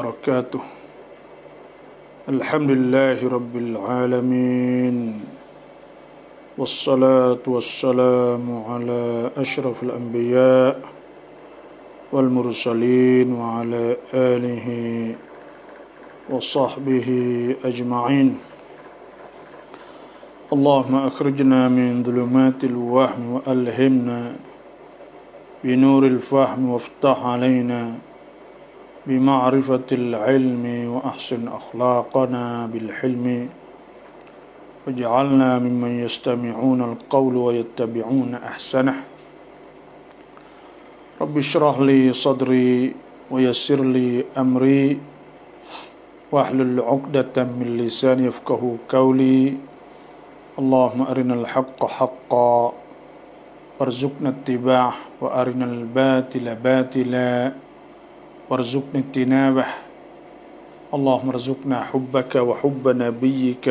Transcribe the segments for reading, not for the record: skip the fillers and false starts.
وبركاته. الحمد لله رب العالمين، والصلاة والسلام على أشرف الأنبياء والمرسلين وعلى آله وصحبه أجمعين. اللهم أخرجنا من ظلمات الوهم وألهمنا بنور الفهم وافتح علينا بمعرفة العلم وأحسن أخلاقنا بالحلم واجعلنا ممن يستمعون القول ويتبعون أحسنه. رب اشرح لي صدري ويسر لي أمري واحلل عقدة من لساني يفقه قولي. اللهم أرنا الحق حقا وارزقنا اتباعه وأرنا الباطل باطلا وارزقنا اجتنابه. اللهم ارزقنا حبك وحب نبيك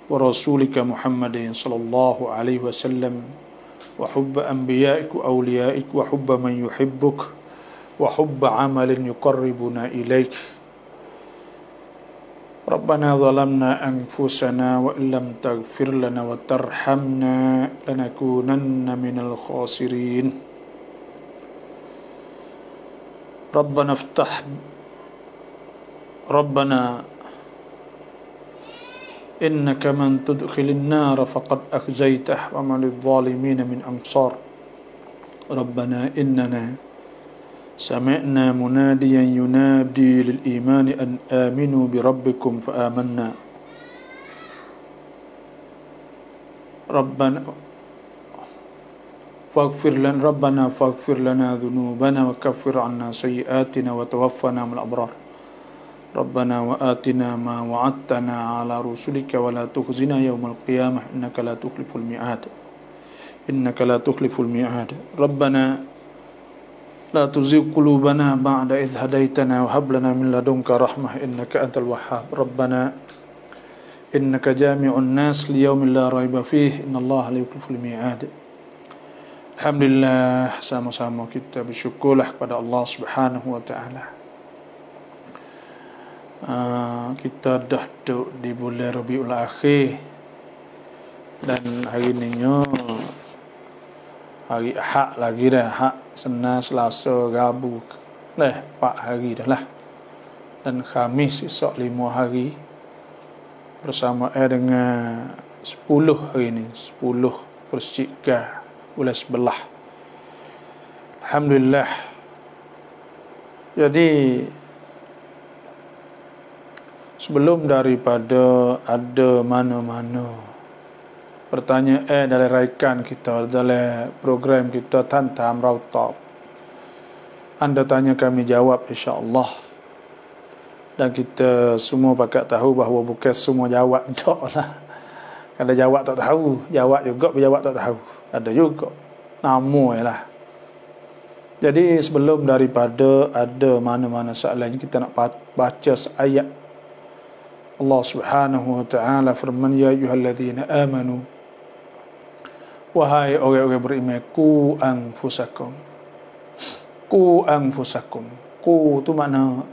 ورسولك محمد صلى الله عليه وسلم وحب أنبيائك وأوليائك وحب من يحبك وحب عمل يقربنا إليك. ربنا ظلمنا أنفسنا وإن لم تغفر لنا وترحمنا لنكونن من الخاسرين. ربنا إنك من تدخل النار فقد أخزيته وما للظالمين من أنصار. ربنا إننا سمعنا مناديا ينادي للإيمان أن آمنوا بربكم فآمنا. ربنا فاغفر لنا ذنوبنا وكفر عنا سيئاتنا وتوفنا مع الأبرار. ربنا وآتنا ما وعدتنا على رسلك ولا تخزنا يوم القيامة إنك لا تخلف الميعاد. ربنا لا تزغ قلوبنا بعد إذ هديتنا وهب لنا من لدنك رحمة إنك أنت الوهاب. ربنا إنك جامع الناس ليوم لا ريب فيه إن الله لا يخلف الميعاد. Alhamdulillah, sama-sama kita bersyukurlah kepada Allah Subhanahu wa taala. Kita dah duduk di bulan Rabiul Akhir dan hari ni hari Ahad lagi dah, Ahad, Senin, Selasa, Rabu dah 4 hari dah lah. Dan Khamis esok 5 hari bersama dengan 10 hari ni, 10 Persikah bulan sebelah. Alhamdulillah. Jadi sebelum daripada ada mana-mana pertanyaan dalam raikan kita, dalam program kita Tantam Rautab, anda tanya kami jawab insya-Allah. Dan kita semua pakat tahu bahawa bukan semua jawab taklah. Kalau jawab tak tahu, jawab juga berjawab tak tahu. Ada juga nama lah. Jadi sebelum daripada ada mana-mana soalan, kita nak baca ayat Allah Subhanahu wa taala firman, ya ayyuhallazina amanu, wahai orang-orang beriman, ku anfusakum. Ku tu makna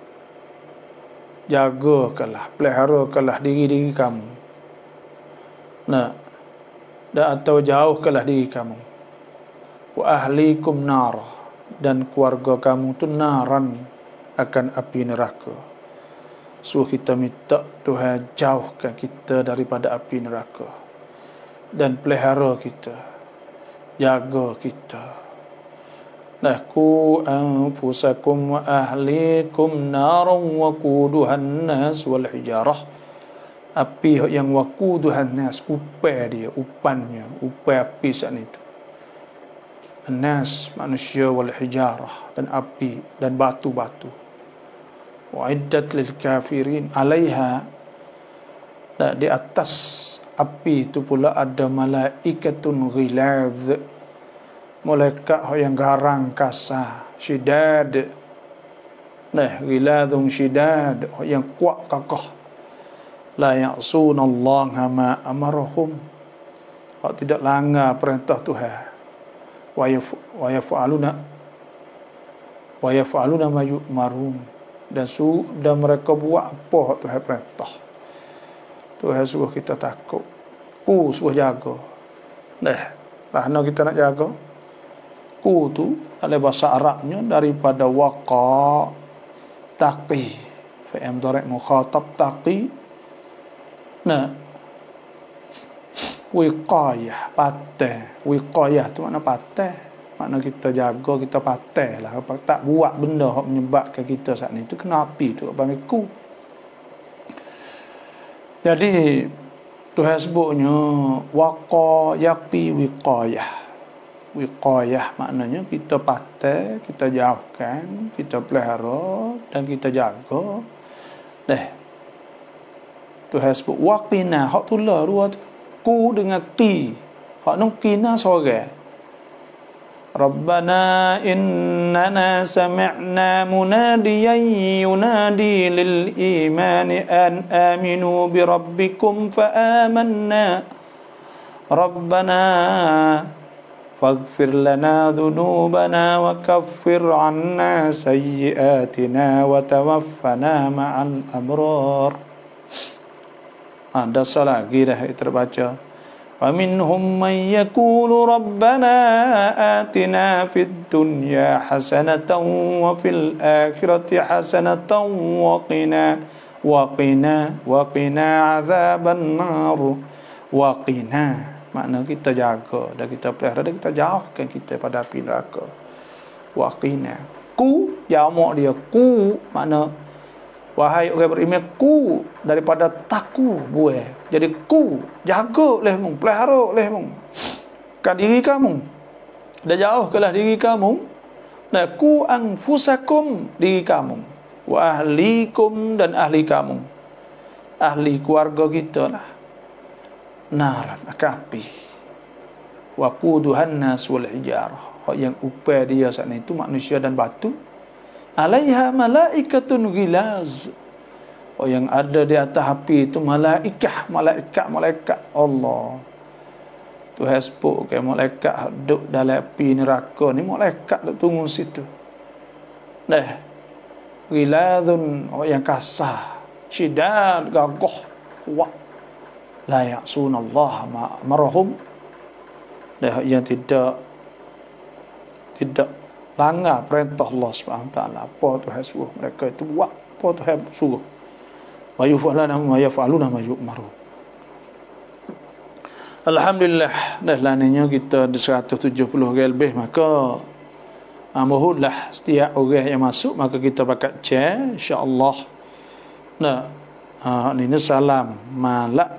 jagakanlah, peliharakanlah diri kamu. Nah, atau jauhkanlah diri kamu. Wa ahlikum nar, dan keluarga kamu tu naran, akan api neraka. So kita minta Tuhan jauhkan kita daripada api neraka dan pelihara kita, jaga kita. Nah, ku anfusakum wa ahlikum naran wa quduhan nas wal hijarah. Api yang waquduhan nas, upai api saat itu. Nas manusia, wal hijarah, dan api dan batu-batu. Wa'iddat lil kafirin, alaiha, di atas api itu pula ada malaikatun ghilaz, malaikat yang garang kasar, syidad. Ghilazun syidad, yang kuat kakah. La ya'suna Allah ma amarahum, tidak langgar perintah Tuhan. Wa yaf'aluna ma yu'marun, dan mereka buat apa Tuhan perintah. Tuhan suruh kita takut. Suruh jaga. Lah kita nak jaga. Tu dalam bahasa Arabnya daripada waqa taqi. Fi'il mudhari' mukhatab taqi. Wiqayah, patah. Wiqayah tu makna patah. Makna kita jaga, kita patah lah. Tak buat benda yang menyebabkan kita saat ni. Itu kena api tu panggil ku. Jadi Tuhan sebutnya waqa yaqi wiqayah. Wiqayah maknanya kita patah, kita jauhkan, kita pelihara dan kita jaga. Tuhan sebut waqina, hak tu lah dua tu. Ku dengan qi. Hak nang qina seorang. Rabbana innana sami'na munadiyan yunadi lil imani an aminu bi rabbikum fa amanna. Rabbana faghfir lana dhunubana wa kaffir 'anna sayyi'atina wa tawaffana ma'al abrar. Ada lagi dah terbaca. Wa minhum man yaqulu rabbana atina fid dunya hasanatan wa fil akhirati hasanatan wa qina adzaban nar. Wa qina makna kita jaga dan kita pelihara dan kita jauhkan kita pada api neraka. Wa qina. Ku jamak dia ku makna wahai orang beriman, ku daripada taku buah. Jadi ku jaga oleh mung, pelihara oleh mung. Kan diri kamu. Dah jauh kelah diri kamu. Nah, ku anfusakum diri kamu. Wa ahlikum dan ahli kamu. Ahli keluarga kita lah. Naran, api. Wa quduhan nas wal hijarah. Hak yang upaya dia saat itu manusia dan batu. Alaiha malaikatun ghilaz. Yang ada di atas api itu malaikat Allah. Tuhan sebut ke malaikat duduk dalam api neraka ni, malaikat duk tunggu situ. Ghilazun, yang kasar, syidad, gagah, kuat. La ya'sunallaha ma amarahum. Yang tidak langgar perintah Allah SWT. Apa Tuhan suruh mereka itu buat, apa Tuhan suruh. Wa yaf'aluna ma yu'maru. Alhamdulillah, dah laninya kita di 170 lebih, maka mohonlah setiap orang yang masuk maka kita bakat share insya-Allah. Ini salam malak.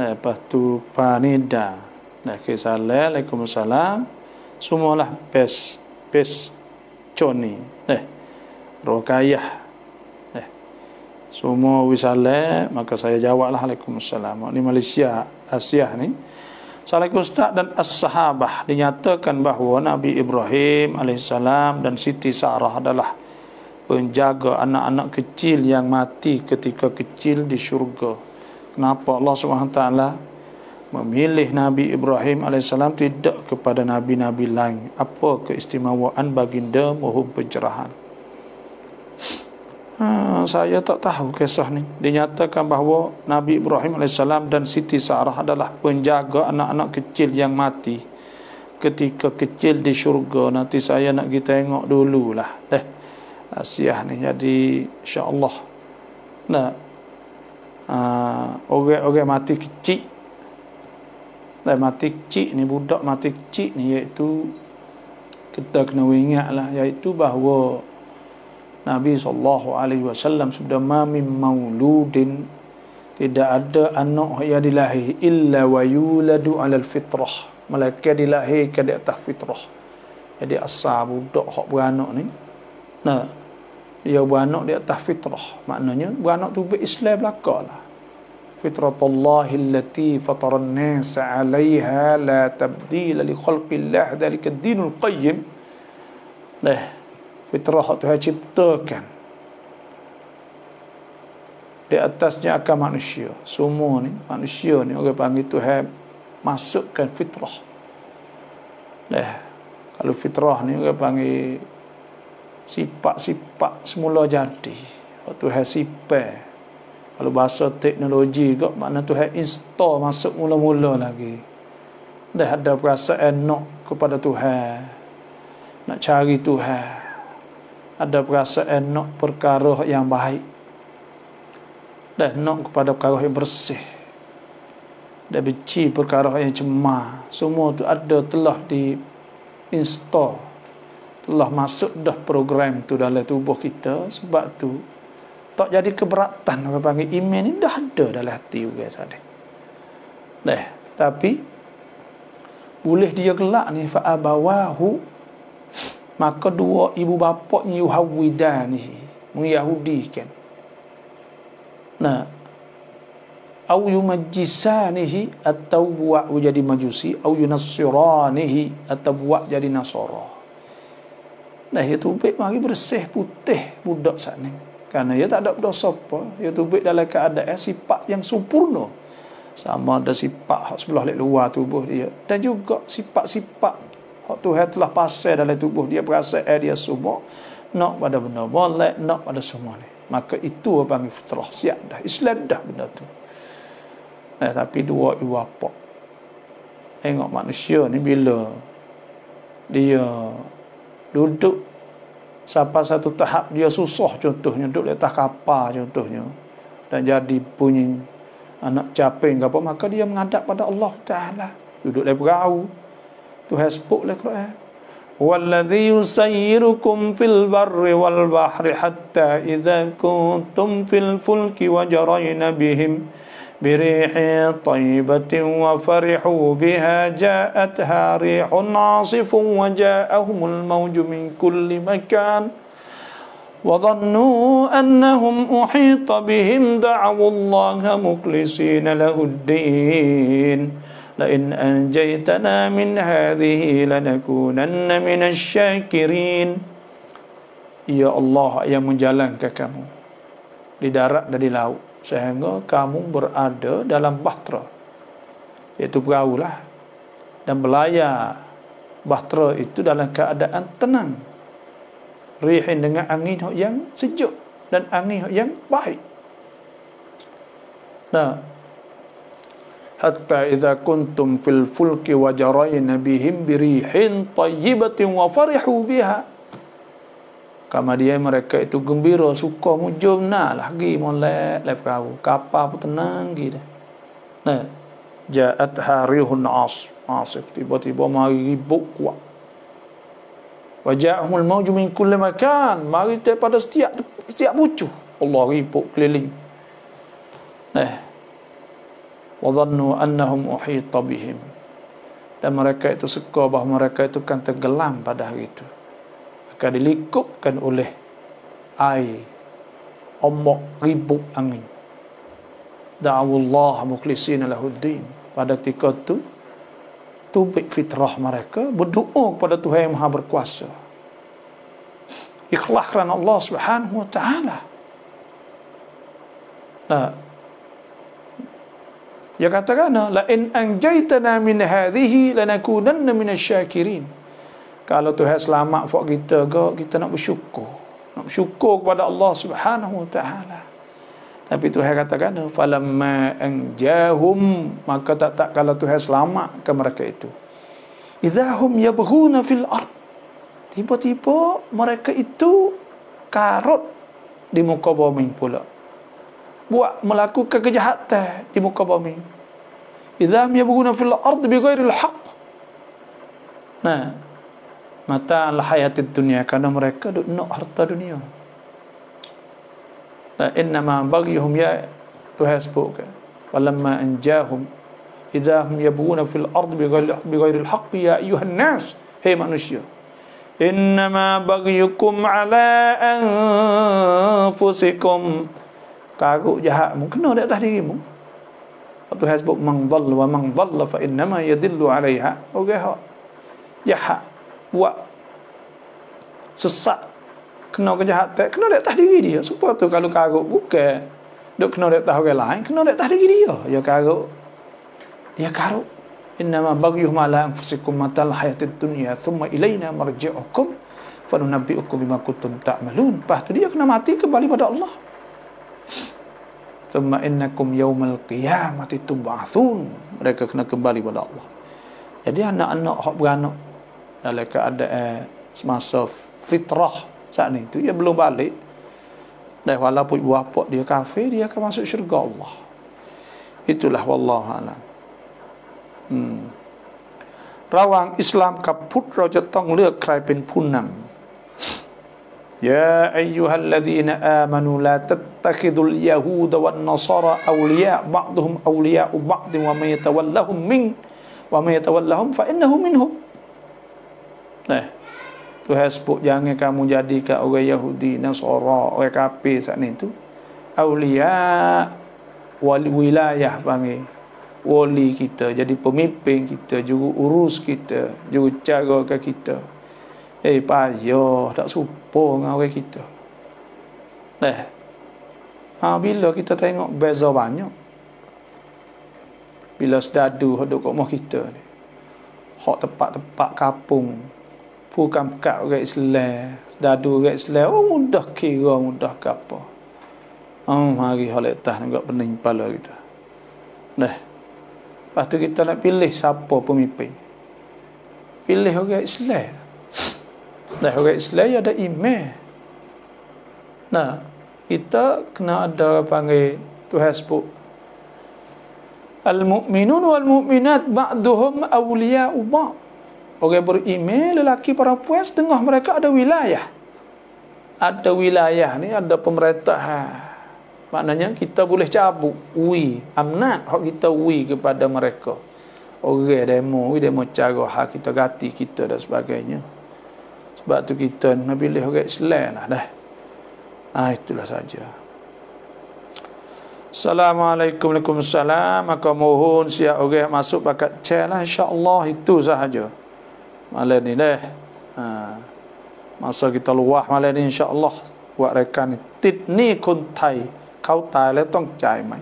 Lepas tu panida. Assalamualaikum salam. Semualah pes coni rokayah semua wisale, maka saya jawablah Waalaikumsalam. Ini Malaysia Asia ni. Assalamualaikum Ustaz dan as-sahabah, dinyatakan bahawa Nabi Ibrahim alaihissalam dan Siti Sarah adalah penjaga anak-anak kecil yang mati ketika kecil di syurga. Kenapa Allah SWT memilih Nabi Ibrahim AS tidak kepada Nabi-Nabi lain? Apa keistimewaan baginda mohon pencerahan? Saya tak tahu kisah ni. Dinyatakan bahawa Nabi Ibrahim AS dan Siti Sarah adalah penjaga anak-anak kecil yang mati ketika kecil di syurga. Nanti saya nak pergi tengok dululah. Asiah ni. Jadi insya-Allah. Orang mati kecil. Mati kecil ni, budak mati kecil ni, iaitu kita kena ingatlah, iaitu bahawa Nabi SAW sudah min mauludin, tidak ada anak yang dilahir illa wa yuladu alal fitrah, malaikat dilahirkan di atas fitrah. Jadi asal budak hak beranak ni, dia beranak di atas fitrah, maknanya beranak tu berislam belakalah. Fitratullahi allati fataran nasa 'alaiha la tabdila li khalqillah dzalika ad-dinul qayyim. Fitrah Tuhan ciptakan di atasnya akan manusia. Semua ni manusia ni orang panggil Tuhan masukkan fitrah. Kalau fitrah ni orang panggil sifat-sifat semula jadi. Tuhan sifat. Kalau bahasa teknologi kok makna Tuhan install masuk mula-mula lagi. Dah ada perasaan nak kepada Tuhan. Nak cari Tuhan. Ada perasaan nak perkara yang baik. Dah nak kepada perkara yang bersih. Dah benci perkara yang cemar. Semua tu ada telah di install. Telah masuk dah program tu dalam tubuh kita. Sebab tu tak jadi keberatan. Orang panggil iman ni dah ada dalam hati guys ada. Dah, tapi boleh dia gelak ni fa abawahu, maka dua ibu bapaknya yuhawidani, mengyahudikan. Nah, au yumajjisanihi, atau buat jadi majusi, au yunassiranihi, atau buat jadi nasara. Nah, itu baik mari bersih putih budak sana. Karena ia tak ada berdosa apa. Ia tubik dalam keadaan sifat yang sempurna. Sama ada sifat sebelah luar tubuh dia. Dan juga sifat-sifat Tuhan telah pasal dalam tubuh dia. Perasaan dia semua. Nak pada benda molek, nak pada semua ni. Maka itu apa panggil fitrah. Siap dah. Islam dah benda tu. Nah, tapi dua ibu bapa. Tengok manusia ni bila dia duduk sampai satu tahap dia susah, contohnya duduk di atas kapal contohnya, dan jadi bunyi anak caping ke apa, maka dia menghadap pada Allah Ta'ala, duduk di perahu. Tuhan sebut dalam Quran, wallazi yusayyirukum fil barri wal bahri hatta idza kuntum fil fulki wa jarayna bihim بريح طيبة وفرحوا بها جاءتها ريح عاصف وجاءهم الموج من كل مكان وظنوا أنهم أحيط بهم دعوا الله مخلصين له الدين لئن أنجيتنا من هذه لنكونن من الشاكرين. Ya Allah yang menjalankan kamu di darat dan di laut sehingga kamu berada dalam bahtera, iaitu perahu lah, dan belayar bahtera itu dalam keadaan tenang, rihin dengan angin yang sejuk dan angin yang baik. Nah, hatta idza kuntum fil fulki wa jarayna bihim birihin tayyibatin wa farihu biha. Kemudian mereka itu gembira, suka mujum nah lagi molek le perahu, kapal pun tenang gitu. Nah, ja'at harihun asif, tiba-tiba mari ribut kuat. Wa ja'ahumul mawju min kulli makan, mari daripada setiap pucuk. Allah ribut keliling. Nah, wa dhannu annahum uhita bihim. Dan mereka itu suka bahawa mereka itu kan tenggelam pada hari itu. Akan dilingkupkan oleh air, ombak, ribut angin. Da'awullah mukhlisina lahuddin. Pada ketika itu tubik fitrah mereka berdoa kepada Tuhan yang Maha Berkuasa, ikhlas kerana Allah Subhanahu wa taala. Nah, dia katakan la in anjaytana min hadhihi lanakunanna minasyakirin. Kalau Tuhan selamat buat kita ke, kita nak bersyukur. Nak bersyukur kepada Allah Subhanahu wa taala. Tapi Tuhan katakan falamma anjahum, maka tak kalau Tuhan selamatkan mereka itu, idahum yabghuna fil ard, tiba-tiba mereka itu karut di muka bumi pula, buat melakukan kejahatan di muka bumi. Idahum yabghuna fil ard bighairil haqq. Nah, mata al-hayatid dunia, karena mereka nak harta dunia. La innama baghihum, ya Tuhan sebutkan, walamma anjahum idahum yabghuna fil ard bighairil haqq ya ayuhan nas, hai manusia, innama baghyukum ala anfusikum, karut jahatmu kena di atas dirimu. Tuhan sebut man dhalla fa innama yadillu alaiha. Orang jahat buat sesat, kena kejahatan, kena di atas diri dia. Supaya tu kalau karut bukan duk kena di atas orang lain, kena di atas diri dia. Ya karut, dia karut. Innama baghyuhum ala anfusikum matal hayatid dunya thumma ilaina marji'ukum fa nunabbi'ukum bima kuntum ta'malun. Lepas tu dia kena mati kembali pada Allah. Thumma innakum yaumal qiyamati tub'atsun. Mereka kena kembali pada Allah. Jadi anak-anak hak beranak dalam keadaan semasa fitrah saat ni tu dia belum balik. Dan walaupun ibu bapa dia kafir, dia akan masuk syurga Allah. Itulah wallahu a'lam. Rawang Islamกับพุทธเราจะต้องเลือกใครเป็นผู้นำ يا أيها الذين آمنوا لا تتخذوا اليهود والنصارى أولياء بعضهم أولياء بعض ومن يتولهم فإنه منهم. Tuhan sebut jangan kamu jadikan orang Yahudi, Nasara, orang kafir saat ni tu awliya wali wilayah panggil wali kita, jadi pemimpin kita, juru urus kita, juru cara ke kita. Payah tak serupa dengan orang kita. Bila kita tengok beza banyak, bila sedadu duduk kat rumah kita ni, hak tempat-tempat kampung bukan kat orang Islam, sedadu orang Islam, mudah kira, mudah ke apa. Hari hal letas nak pening kepala kita. Lepas tu kita nak pilih siapa pemimpin, pilih orang Islam. Orang Islam ada iman. Kita kena ada panggil Tuhan sebut al-mu'minun wal-mu'minat ba'duhum awliya'u ba'd. Orang beriman lelaki perempuan setengah mereka ada wilayah. Ada wilayah ni, ada pemerintahan. Maknanya kita boleh cabut amnat hak kita kepada mereka. Orang demo cara hak kita ganti kita dan sebagainya. Sebab tu kita nak pilih orang Islam lah dah. Itulah saja. Assalamualaikum. Waalaikumsalam. Maka mohon siap orang masuk pakat chat lah, insya-Allah. Itu sahaja malam ni dah. Masa kita luah malam ni insya-Allah buat rekan tit ni kun thai kau taiแล้วต้องจ่ายไหม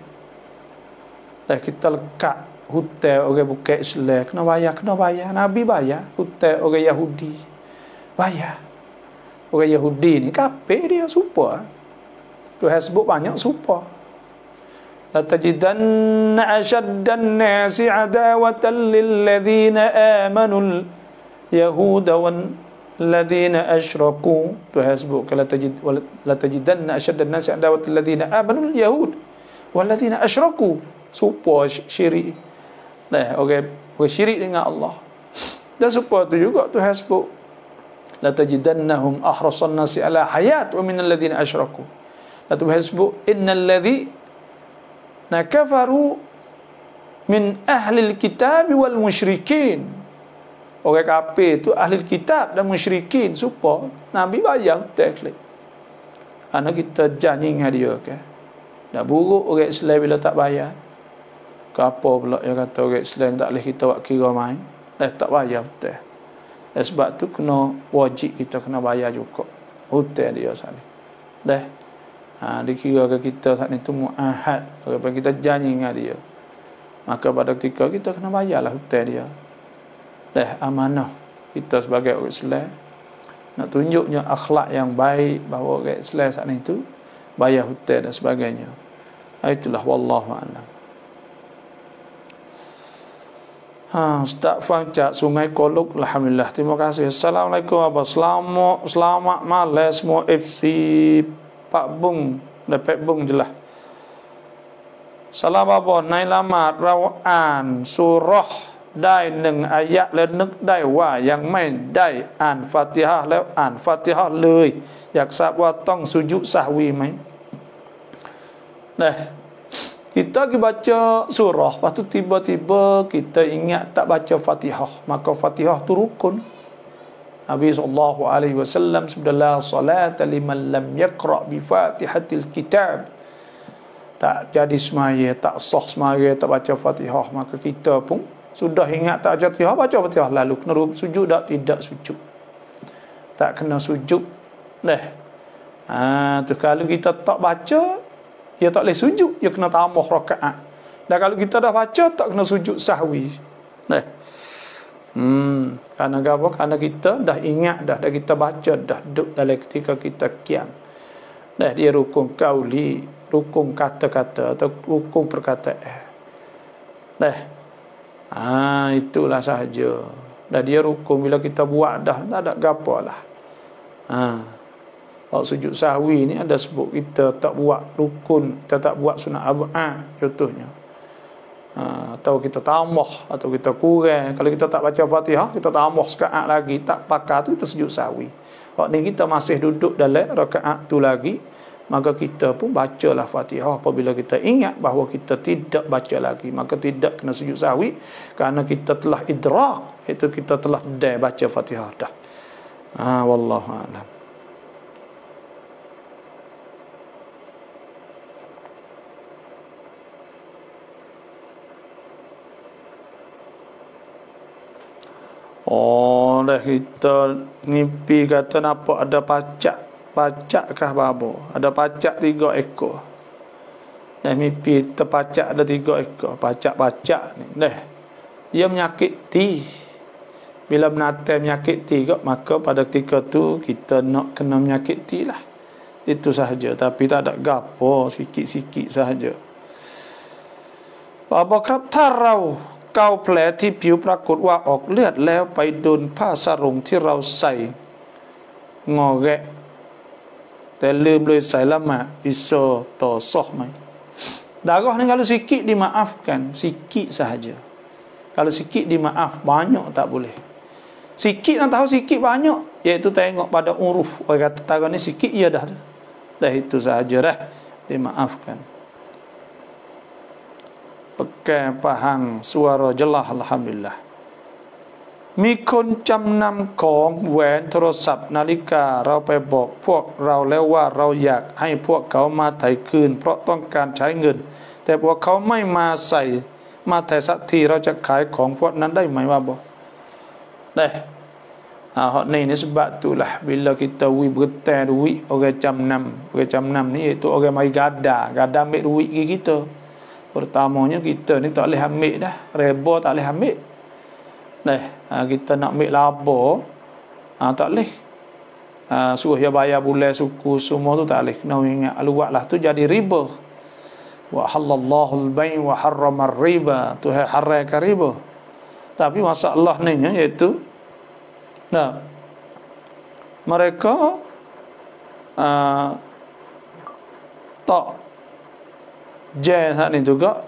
Dah kita lekat hotel orang bukan Islam kena bayar. Nabi bayar. Hotel orang Yahudi bayar. Orang Yahudi ni kafir dia serupa. Tuhan sebut banyak serupa. La tajidanna ashaddan nasi adawatan lil ladzina amanu yahuda wan ladzina asyraku. Tuhan sebut la tajidanna ashaddan nasi adawatan lil ladzina amanu yahud wal ladzina asyraku. Serupa syirik. Orang syirik dengan Allah. Dan serupa tu juga Tuhan sebut la tajidannahum ahrasan nasi ala hayat wa minal ladzina asyraku. La Tuhan sebut innal ladzina kafaru min ahlil kitab wal musyrikin. Orang kafir tu ahli kitab dan musyrikin. Supaya Nabi bayar hutang. Anak kita janji dengan dia ke. Dah buruk orang Islam bila tak bayar. Apa pula yang kata orang Islam tak boleh kita buat kira main. Tak bayar hutang. Sebab tu kena wajib kita kena bayar juga hutang dia saat ni. Dikira ke kita saat ni tu muahad, kalau kita janji dengan dia, maka pada ketika kita kena bayarlah hutang dia. Amanah kita sebagai orang Islam nak tunjuknya akhlak yang baik, bahawa orang Islam saat ni tu bayar hutang dan sebagainya. Itulah wallahu a'lam. Ustaz Fang Cak Sungai Kolok, alhamdulillah, terima kasih. Assalamualaikum abah. Selamat malam semua FC Pak Bung dan Pak Bung jelah. Salam abah, nai lamat rawaan surahได้1 อายะแล้วนึกได้ว่ายังไม่ได้อ่านฟาติฮะห์แล้วอ่านฟาติฮะห์เลยอยากทราบว่าต้องสุญูดซะฮวีไหม Kita pergi baca surah, lepas tu tiba-tiba kita ingat tak baca Fatihah, maka Fatihah tu rukun. Nabi SAW sabda la salata liman lam yaqra bi Fatihatil kitab. Tak jadi semaya, tak sah semaya tak baca Fatihah, maka kita pun sudah ingat tak baca Fatihah, baca Fatihah lalu kena sujud tak? Tidak sujud. Tak kena sujud. Tu kalau kita tak baca, dia tak boleh sujud, dia kena tambah rakaat. Dan kalau kita dah baca, tak kena sujud sahwi. Karena apa? Karena kita dah ingat dah kita baca dah duduk dalam ketika kita qiyam. Dah dia rukun qauli, rukun kata-kata atau rukun perkataan. Dah. Itulah sahaja. Dah dia rukun bila kita buat dah tak ada gapalah. Kalau sujud sahwi ni ada sebut kita tak buat rukun, kita tak buat sunat ab'ad contohnya. Atau kita tambah atau kita kurang. Kalau kita tak baca Fatihah, kita tambah rakaat lagi, tak pakar tu kita sujud sahwi. Kalau ni kita masih duduk dalam rakaat tu lagi, maka kita pun bacalah Fatihah. Apabila kita ingat bahawa kita tidak baca lagi, maka tidak kena sujud sahwi, kerana kita telah idrak, itu kita telah baca Fatihah dah. Wallahu a'lam. Dah kita mimpi kata nampak ada pacak kah babo, ada pacak 3 ekor. Dah mimpi terpacak ada 3 ekor, pacak ni. Dah dia menyakiti. Bila binatang menyakiti kok, maka pada ketika tu kita nak kena menyakiti lah. Itu sahaja, tapi tak ada gapo, sikit-sikit sahaja. Baboครับถ้าเราเกาแผลที่ผิวปรากฏว่าออกเลือดแล้วไปโดนผ้าสรงที่เราใส่งอแงะแต่ลืมเลยใส่ละหมาดbisaต่อซอไหม darah ni kalau sikit dimaafkan, sikit sahaja. Kalau sikit dimaaf, banyak tak boleh. Sikit nak tahu sikit banyak, iaitu tengok pada uruf. Orang kata darah ni sikit, ya dah tu. Dah itu sahaja dah dimaafkan. Pakai pahang suara jelas alhamdulillah. มีคนจำนำของแหวนโทรศัพท์นาฬิกาเราไปบอกพวกเราแล้วว่าเราอยากให้พวกเขามาไถ่คืนเพราะต้องการใช้เงินแต่พวกเขาไม่มาไถ่สักทีเราจะขายของพวกนั้นได้ไหมว่าบอกได้hak ni sebab itulah bila kita berhutang duit orang jam 6 ni iaitu orang mai gada ambil duit kita. Pertamanya kita ni tak boleh ambil dah, reba tak boleh ambil. Kita nak ambil laba, tak boleh. Suruh dia bayar bulan suku semua tu tak boleh. Kena ingat luatlah tu jadi riba. Wa halallahu al-bay' wa harrama ar-riba. Tu haramkan riba. Tapi masalah ni iaitu mereka tak saat ni juga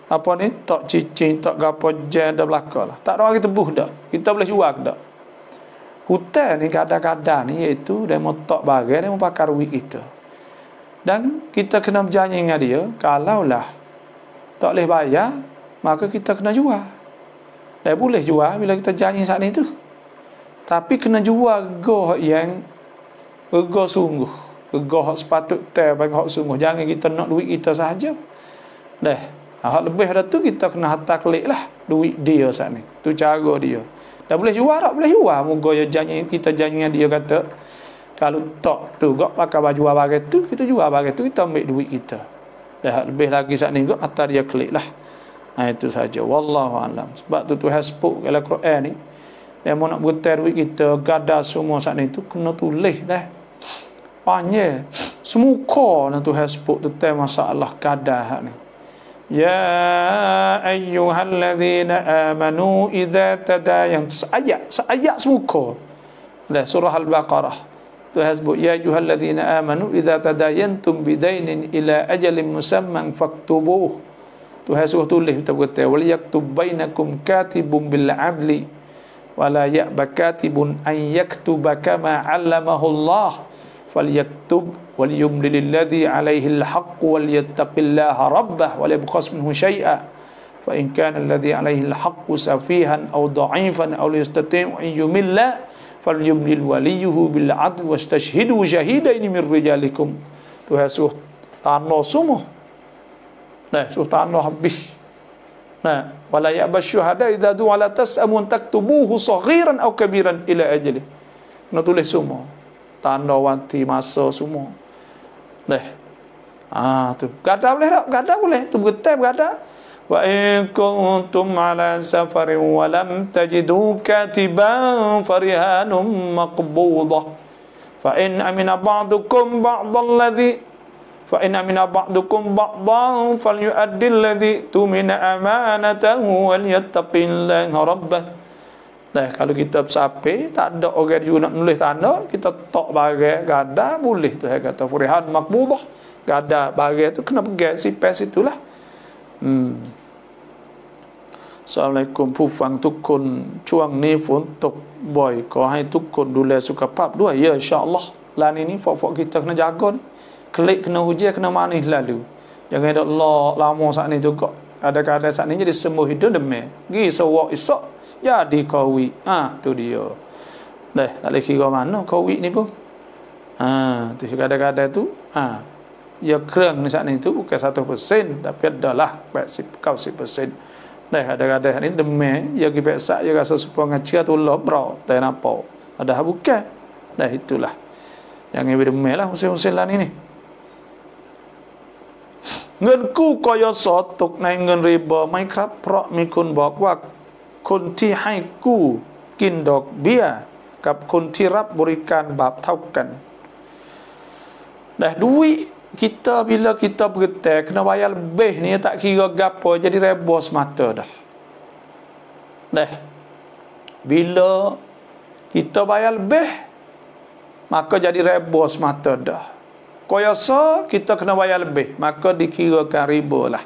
apa ni tak cicing tak gapo dah belakang lah. Tak ada orang tebuh dak. Kita boleh jual dak. Hutang ni kadang-kadang ni iaitu dia mau tak bagai, dia mau pakai duit kita. Dan kita kena berjanji dengan dia, kalaulah tak boleh bayar, maka kita kena jual. Dia boleh jual bila kita janji saat ni tu. Tapi kena jual goh yang rega sungguh. Rega hak sepatut bagi hak sungguh. Jangan kita nak duit kita sahaja. Hak lebih dah tu kita kena hantar klik lah duit dia saat ni. Tu cara dia. Dah boleh jual tak? Boleh jual. Moga kita janji dengan dia kata kalau tak tu gak pakai baju bagai tu, kita jual bagai tu, kita ambil duit kita. Dah lebih lagi saat ni gak hantar dia klik lah. Itu saja. Wallahu alam. Sebab tu Tuhan sebut dalam Quran ni, dia mau nak berhutang duit kita, gada semua saat ni tu kena tulis dah. Panjang. Semuka nak Tuhan sebut tentang masalah gada hak ni. Ya ayyuhallazina amanu idza tadayantum, ayat semuka. Surah Al-Baqarah. Tuhan sebut ya ayyuhallazina amanu idza tadayantum bidainin ila ajalin musamman faktubuh. Tuhan suruh tulis kita kata wal yaktub bainakum katibun bil adli wala ya'ba katibun an yaktuba kama 'allamahu Allah falyaktub wal yumlil alladhi 'alayhi al-haqq wal yattaqillaha rabbah wa la yabkhas minhu shay'a fa in kana alladhi 'alayhi al-haqq safihan aw da'ifan aw yastati'u an yumilla falyumlil waliyuhu bil 'adl wastashhidu shahidaini min rijalikum. Tuhan suruh tanah semua. Suruh tanah habis. Wala ya'bash syuhada idza du'a la tas'amun taktubuhu saghiran aw kabiran ila ajli. Nak tulis semua. Tanda wanti masa semua. Tu. Gada boleh tak? Gada boleh. Tu bergetar bergada. wa in kuntum ala safarin wa lam tajidu katiban farihanum maqbudah fa in amina ba'dukum ba'dalladhi fa in amina ba'dukum ba'dan falyu'addil ladzi tumina amanatahu wal yattaqillaha rabbah. Kalau kita bersape tak ada orang juga nak nulis tanda, kita tok bagai gada boleh tu kata farihan maqbudah. Gada bagai tu kena pegang sipes itulah. Assalamualaikum ผู้ฟังทุกคนช่วงนี้ฝนตกบ่อยขอให้ทุกคนดูแลสุขภาพด้วยya insyaallah. Lan ini fok kita kena jaga ni. Kelik kena hujan kena manis lalu. Jangan ada lama saat ni juga. Ada-ada saat ni jadi sembuh hidup demam. Gi sewak esok jadi covid. Tu dia. Dah, tak boleh kira mana covid ni pun. Tu kadang-kadang tu ya kerang ni saat ni tu bukan 100% tapi adalah 80-90%. Dah kadang-kadang ni demam ya pergi peksa ya rasa supaya ngaca tu lobro tak nampak. Ada bukan. Dah itulah. Jangan demam lah musim-musim lah ni. เงินกู้กยศตกในเงินริบไหมครับเพราะมีคนบอกว่าคนที่ให้กู้กินดอกเบี้ยกับคนที่รับบริการบาปเท่ากัน dah duit kita bila kita bergetar kena bayar lebih ni tak kira gapo jadi reba semata dah. Bila kita bayar lebih maka jadi reba semata dah. Koyasa kita kena bayar lebih maka dikirakan riba lah.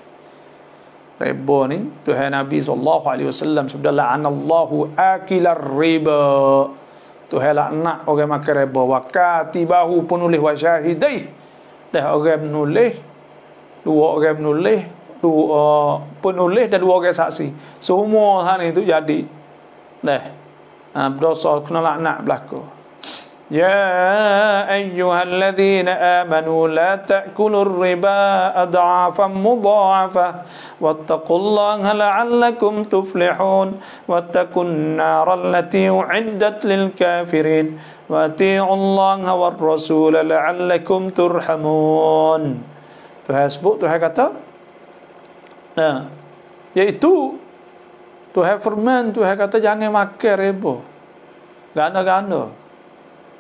Riba ni Tuhan Nabi SAW sabda la'anallahu akilar riba. Tuhan laknat orang makan riba wa katibahu penulis wa syahidai. Dah orang menulis, dua orang menulis, dua penulis dan dua orang saksi. Semua hal itu jadi. Berdosa kena laknat berlaku. يا أيها الذين آمنوا لا تأكلوا الربا أضعافا مضاعفة واتقوا الله لعلكم تفلحون واتقوا النار التي أعدت للكافرين وأطيعوا الله والرسول لعلكم ترحمون. Tuhan sebut, Tuhan kata iaitu Tuhan firman, Tuhan kata jangan makan riba ganda-ganda.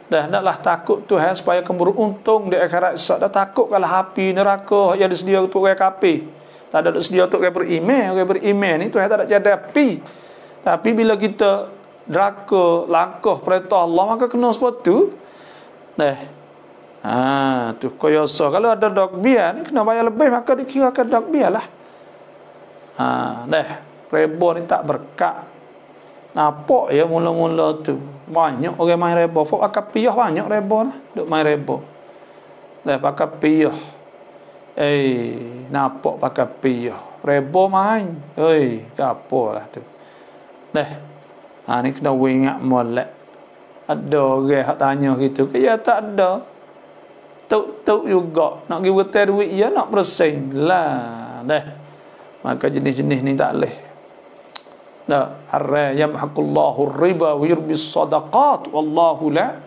Dah naklah takut Tuhan supaya kamu beruntung di akhirat esok. Dah takut kalau api neraka yang disedia untuk orang kafir. Tak ada sedia untuk orang beriman. Orang beriman ni Tuhan tak ada jadi api. Tapi bila kita neraka langkah perintah Allah maka kena seperti tu. Tu koyosa kalau ada dok biar ni kena bayar lebih maka dikirakan dok biar lah. Reba ni tak berkat. Nampak ya mula-mula tu banyak orang main reba. Fok pakai piyah banyak reba lah. Duk main reba. Pakai piyah. Nampak pakai piyah. Reba main. Gapalah tu. Ni kena ingat molek. Ada orang hak tanya gitu. Ya tak ada. Tuk-tuk juga. Nak pergi betul duit ya nak bersing lah. Maka jenis-jenis ni tak boleh. Yamhaqullahu riba wa yurbis sadaqat wallahu la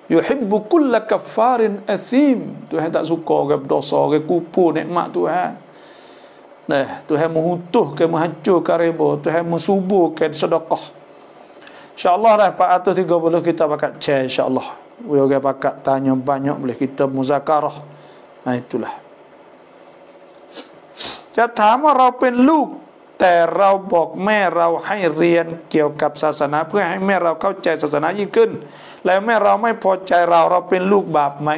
yuhibbu kulla kaffarin athim. Tuhan tak suka orang berdosa, orang kupu nikmat Tuhan. Tuhan mengutuhkan, menghancurkan riba, Tuhan mensuburkan sedekah. InsyaAllah dah 430 kita pakat share insyaAllah. Orang pakat tanya banyak boleh kita muzakarah. Itulah. จะถามว่าเราเป็นลูกแต่เราบอกแม่เราให้เรียนเกี่ยวกับศาสนาเพื่อให้แม่เราเข้าใจศาสนายิ่งขึ้นแล้วแม่เราไม่พอใจเราเป็นลูกบาปไหม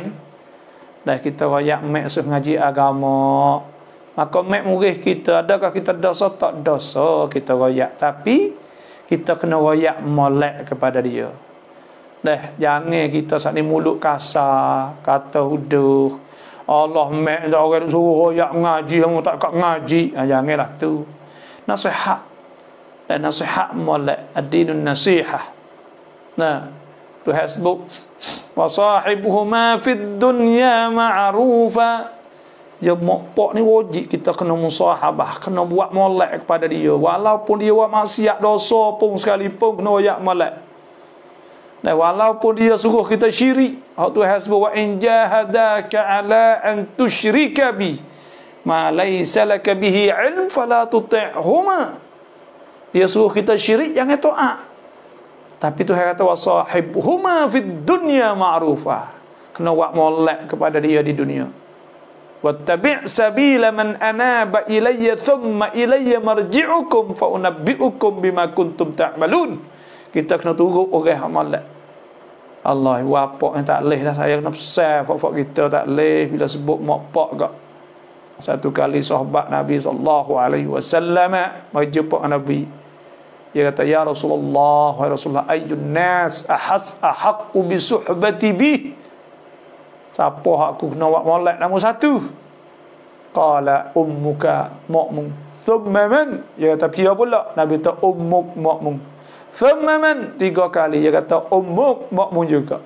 kita royak mek suruh ngaji agama maka mek murih kita adakah kita dosa tak dosa kita royak tapi kita kena royak molek kepada dia. Jangan kita saat ni mulut kasar kata huduh Allah mek orang suruh royak ngaji kamu tak kat ngaji. Janganlah tu. Nasihat dan nasihat molek ad-dinun nasihah. Tuhan sebut wa sahibuhuma fid dunya ma'rufa. Ya mokpok ni wajib kita kena musahabah, kena buat molek kepada dia walaupun dia buat maksiat dosa pun sekalipun kena royak molek. Walaupun dia suruh kita syirik, Tuhan sebut wa in jahadaka ala an tusyrika bi ma laisa laka bihi ilm fala tuti'huma. Dia suruh kita syirik, jangan taat. Tapi Tuhan kata wasahibhuma fid dunya ma'rufa. Kena buat molek kepada dia di dunia. Wattabi' sabila man anaba ilayya thumma ilayya marji'ukum fa unabbi'ukum bima kuntum ta'malun. Kita kena turut orang molek. Allah, wapak yang tak leh lah saya kena besar pak kita tak leh bila sebut mak pak gak. Satu kali sahabat Nabi SAW mari jumpa Nabi. Dia kata, ya Rasulullah, wahai Rasulullah, ayyun nas ahaqqu bi suhbati bi. Siapa aku kena buat molek nombor satu? Qala ummuka mu'mun. Thumma man? Dia kata, pia pula. Nabi kata, ummuk mu'mun. Thumma man? 3 kali. Dia kata, ummuk mu'mun juga.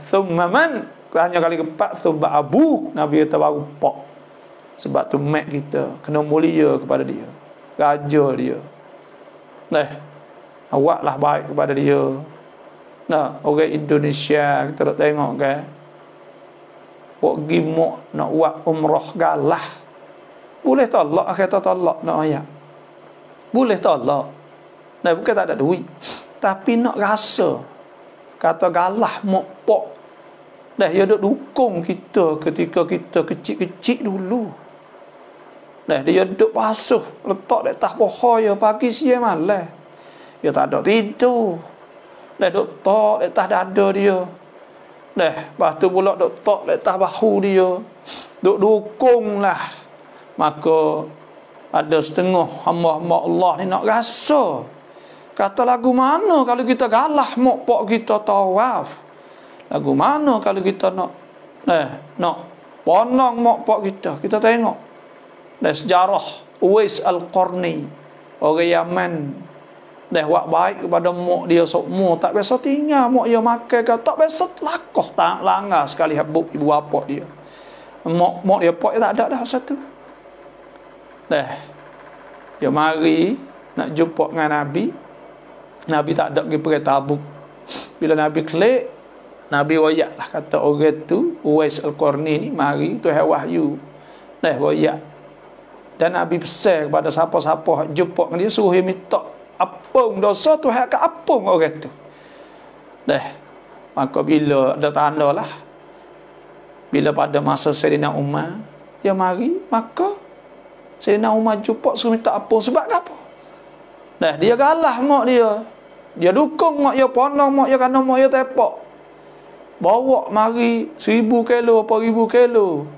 Thumma man? Tanya kali keempat, thumma abu. Nabi kata, baru pak. Sebab tu mak kita kena mulia kepada dia, raja dia. Awaklah baik kepada dia. Orang Indonesia kita nak tengok kan, buat gimok nak buat umrah galah. Boleh tolak, kata tolak nak ayat. Boleh tolak. Bukan tak ada duit, tapi nak rasa kata galah mok pok. Dia duk dukung kita ketika kita kecil-kecil dulu. Dia duduk basuh, letak di atas pohon ya pagi siang malam. Dia tak ada tidur. Duduk tok di atas dada dia. Lepas tu pula duduk tok di atas bahu dia. Duk dukung lah. Maka ada setengah hamba-hamba Allah ni nak rasa. Kata lagu mana kalau kita galah mak pak kita tawaf? Lagu mana kalau kita nak ponong mak pak kita? Kita tengok. Sejarah Uwais Al-Qarni, orang Yaman, buat baik kepada mak dia semua, tak biasa tinggal mak dia makan ke, tak biasa lakoh, tak langgar sekali habuk ibu bapa dia. Mak dia pak dia tak ada dah satu. Dia mari nak jumpa dengan Nabi. Nabi tak ada pergi pergi Tabuk. Bila Nabi klik, Nabi wayak lah kata orang tu Uwais Al-Qarni ni mari Tuhan wahyu. Wayak. Dan Nabi pesan kepada siapa-siapa jumpa dengan dia, suruh dia minta apung dosa, Tuhan akan apung orang tu. Maka bila ada tanda lah, bila pada masa Sayyidina Umar dia mari, maka Sayyidina Umar jumpa suruh minta apung. Sebab apa? Dia galah mak dia, dia dukung mak dia, ponong mak dia kerana mak dia tepak. Bawa mari 1000 kilo apa 1000 kilo.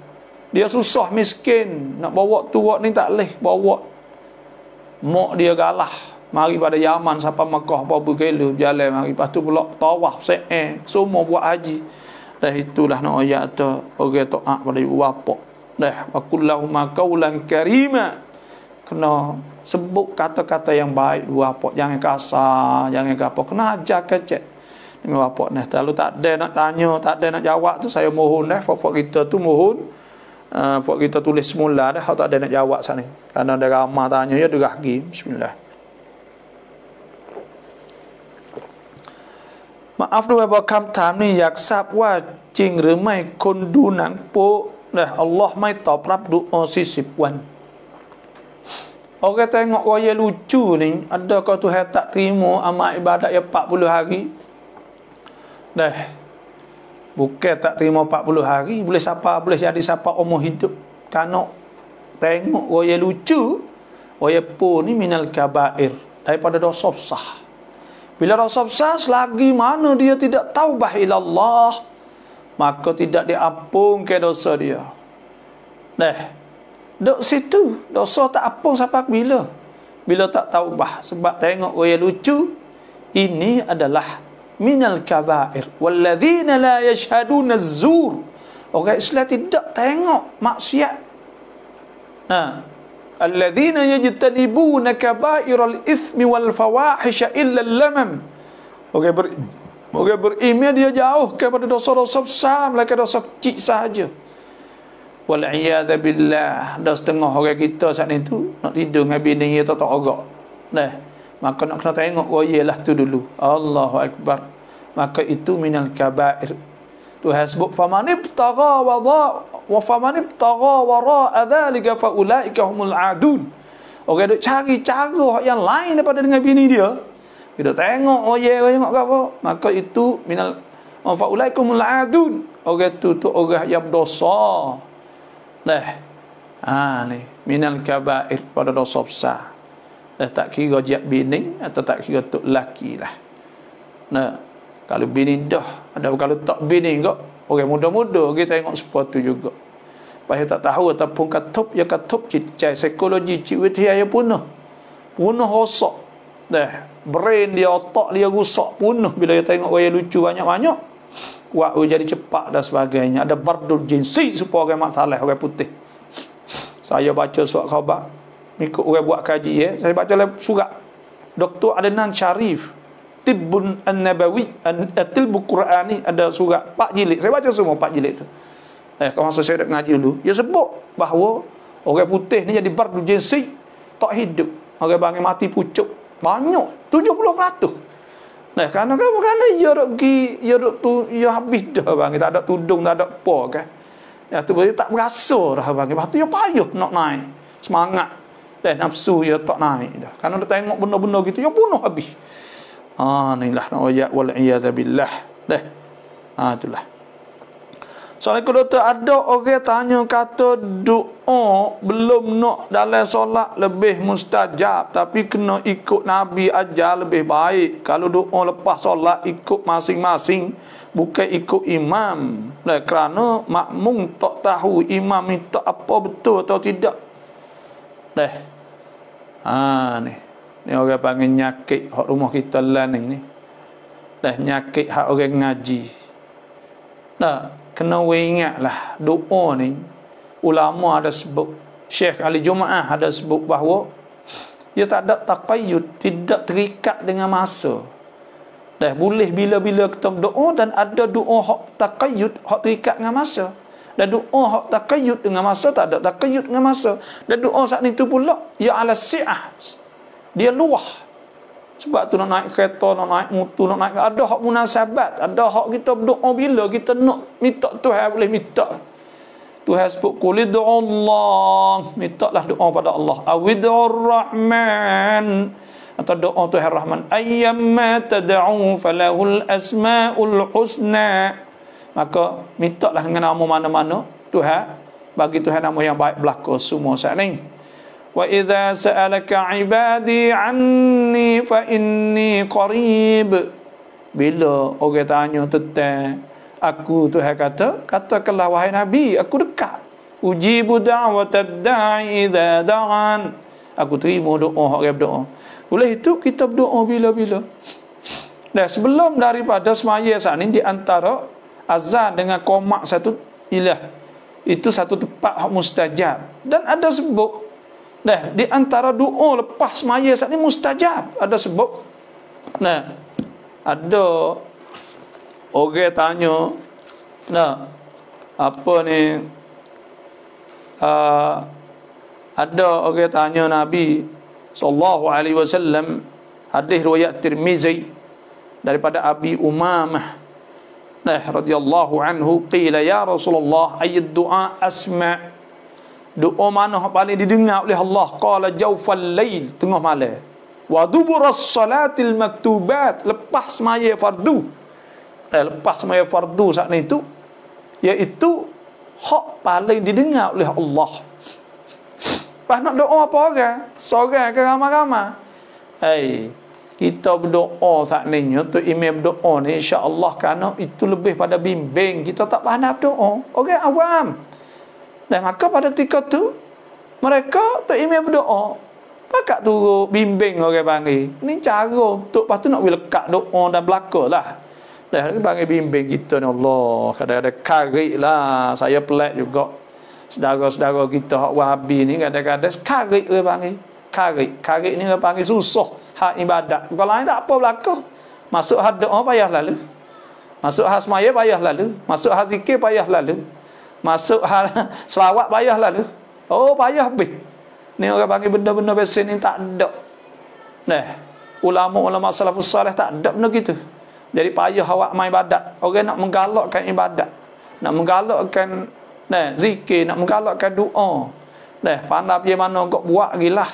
Dia susah miskin, nak bawa tuak ni tak leh bawa. Mak dia galah mari pada Yaman sampai Mekah berapa kilo berjalan mari. Lepas tu pula tawaf semua buat haji. Itulah nak ayat tu orang taat pada ibu bapa. Wa kullahuma qaulan karima. Kena sebut kata-kata yang baik ibu bapa, jangan kasar, jangan apa, kena ajar kecek. Ibu bapa terlalu tak ada nak tanya, tak ada nak jawab tu, saya mohon pokok kita tu mohon. Buat kita tulis semula dah, tak ada nak jawab sana. Kerana ada ramah tanya ya derah pergi. Bismillah. Maafด้วยว่าคำถามนี้อยากทราบว่าจริงหรือไม่คนดูหนังโป๊ะอัลลอฮ์ไม่ตอบรับดุอา40 วัน. Orang tengok wayang lucu ni, adakah Tuhan tak terima amal ibadat yang 40 hari? Bukan tak terima 40 hari, boleh jadi siapa umur hidup. Kerana tengok wayang lucu, wayang pun ni minal kabair, daripada dosa besar. Bila dosa besar, selagi mana dia tidak taubah ila Allah, maka tidak diampunkan dosa dia. Duk situ dosa tak ampun sampai bila? Bila tak taubah. Sebab tengok wayang lucu, ini adalah minal kabair walladzina la yashhaduna az-zur. Orang Islam tidak tengok maksiat. Alladzina yajtanibuna kabairal ithmi wal fawahisha illa al-lamam. Orang beriman dia jauh kepada dosa-dosa besar, melainkan dosa kecil sahaja. Wal iyadza billah. Dah setengah orang kita saat itu nak tidur dengan bini dia tak agak. Maka nak kena tengok wayalah tu dulu. Allahu Akbar. Maka itu minal kabair. Tuhan sebut faman ibtagha wa faman ibtagha wara'a dzalika fa ulaika humul adun. Orang duk cari cara yang lain daripada dengan bini dia. Dia tengok tengok apa, maka itu minal fa ulaika humul adun. Orang tu orang yang berdosa. Ni minal kabair, pada dosa besar. Tak kira jap bini atau tak kira tok laki lah. Kalau bini dah, kalau tak bini kok, orang muda-muda kita tengok seperti juga. Pasal tak tahu ataupun katup cicai psikologi ciwitia yang punah rosak. Brain dia, otak dia rusak, punah bila dia tengok orang lucu banyak-banyak. Buat jadi cepat dan sebagainya. Ada bardul jinsi supaya orang masalah orang putih. Saya baca surat khabar, ikut orang buat kaji saya baca surat Dr. Adnan Sharif Tibbun An-Nabawi At-Tilbu Qur'ani, ada surat 4 jilid. Saya baca semua 4 jilid tu. Kalau masa saya nak ngaji dulu, dia sebut bahawa orang putih ni jadi bardul jinsi, tak hidup. Orang bangin mati pucuk banyak 70%. Kerana ia habis dah bang, tak ada tudung, tak ada apa kan. Tu berarti tak berasa dah bang. Lepas tu dia payah nak naik semangat. Nafsu dia tak naik dah. Kerana dia tengok benda-benda gitu, dia bunuh habis. Inilah ayat wal iyad billah. Itulah. Soalan kedua tu, ada orang tanya kata doa belum nak dalam solat lebih mustajab, tapi kena ikut Nabi ajar lebih baik. Kalau doa lepas solat ikut masing-masing, bukan ikut imam. Kerana makmum tak tahu imam minta apa betul atau tidak. Ni orang panggil nyakit hak rumah kita lah ni. Nyakit hak orang ngaji. Kena ingatlah doa ni, ulama ada sebut, Syekh Ali Jumaah ada sebut bahawa dia tak ada taqayyud, tidak terikat dengan masa. Boleh bila-bila kita berdoa, dan ada doa hak taqayyud, hak terikat dengan masa. Dan doa hak taqayyud dengan masa, tak ada taqayyud dengan masa. Dan doa saat itu pula ya ala si'ah, dia luah. Sebab tu nak naik kereta, nak naik motor, nak naik, ada hak munasabat, ada hak kita berdoa bila kita nak minta Tuhan boleh minta. Tuhan sebut qul Allah, mintalah doa pada Allah. Awidur Rahman, atau doa Tuhan Rahman. Ayyamma tad'u falahul asmaul husna. Maka mintalah dengan nama mana-mana Tuhan, bagi Tuhan nama yang baik berlaku semua saat ni. Wa idza sa'alaka 'ibadi 'anni fa inni qarib. Bila orang tanya tentang aku, Tuhan katakanlah wahai Nabi, aku dekat. Ujibu da'watad da'i idza da'an. Aku terima doa orang berdoa. Oleh itu kita berdoa bila-bila. Sebelum daripada semaya saat ini, di antara azan dengan qomat satu ilah, itu satu tempat mustajab. Dan ada sebut di antara doa lepas semaya saat ni mustajab, ada sebut. Ada orang tanya, apa ni, ada orang tanya Nabi sallallahu alaihi wasallam, hadis riwayat Tirmizi daripada Abi Umamah radhiyallahu anhu, qila ya Rasulullah ayyud du'a asma', doa mana yang paling didengar oleh Allah? Qala jawfal lail, tengah malam. Wa duburas salatil maktubat, lepas semaya fardu. Lepas semaya fardu saat itu, iaitu hak paling didengar oleh Allah. Pas nak doa apa orang? Seorang ke ramai-ramai? Kita berdoa saat ni, untuk imam berdoa ni, insya-Allah, kerana itu lebih pada bimbing. Kita tak pandai berdoa, orang awam. Dan maka pada ketika tu mereka tak imam berdoa, pakat turut bimbing orang panggil. Ni cara untuk lepas tu nak lekat doa dan belaka lah. Dan panggil bimbing kita ni, Allah, kadang-kadang karik lah. Saya pelik juga saudara-saudara kita hak Wahabi ni, kadang-kadang karik orang panggil. Karik ni orang panggil susah hak ibadat. Kalau lain tak apa belaka. Masuk hak doa payah lalu, masuk hak semaya payah lalu, masuk hak zikir payah lalu, masuk hal selawat payah lalu. Payah habis. Ni orang panggil benda-benda biasa ni tak ada. Ulama-ulama salafus salih tak ada benda gitu. Jadi payah awak mai ibadat. Orang nak menggalakkan ibadat, nak menggalakkan zikir, nak menggalakkan doa. Pandai pergi mana kau buat gilah.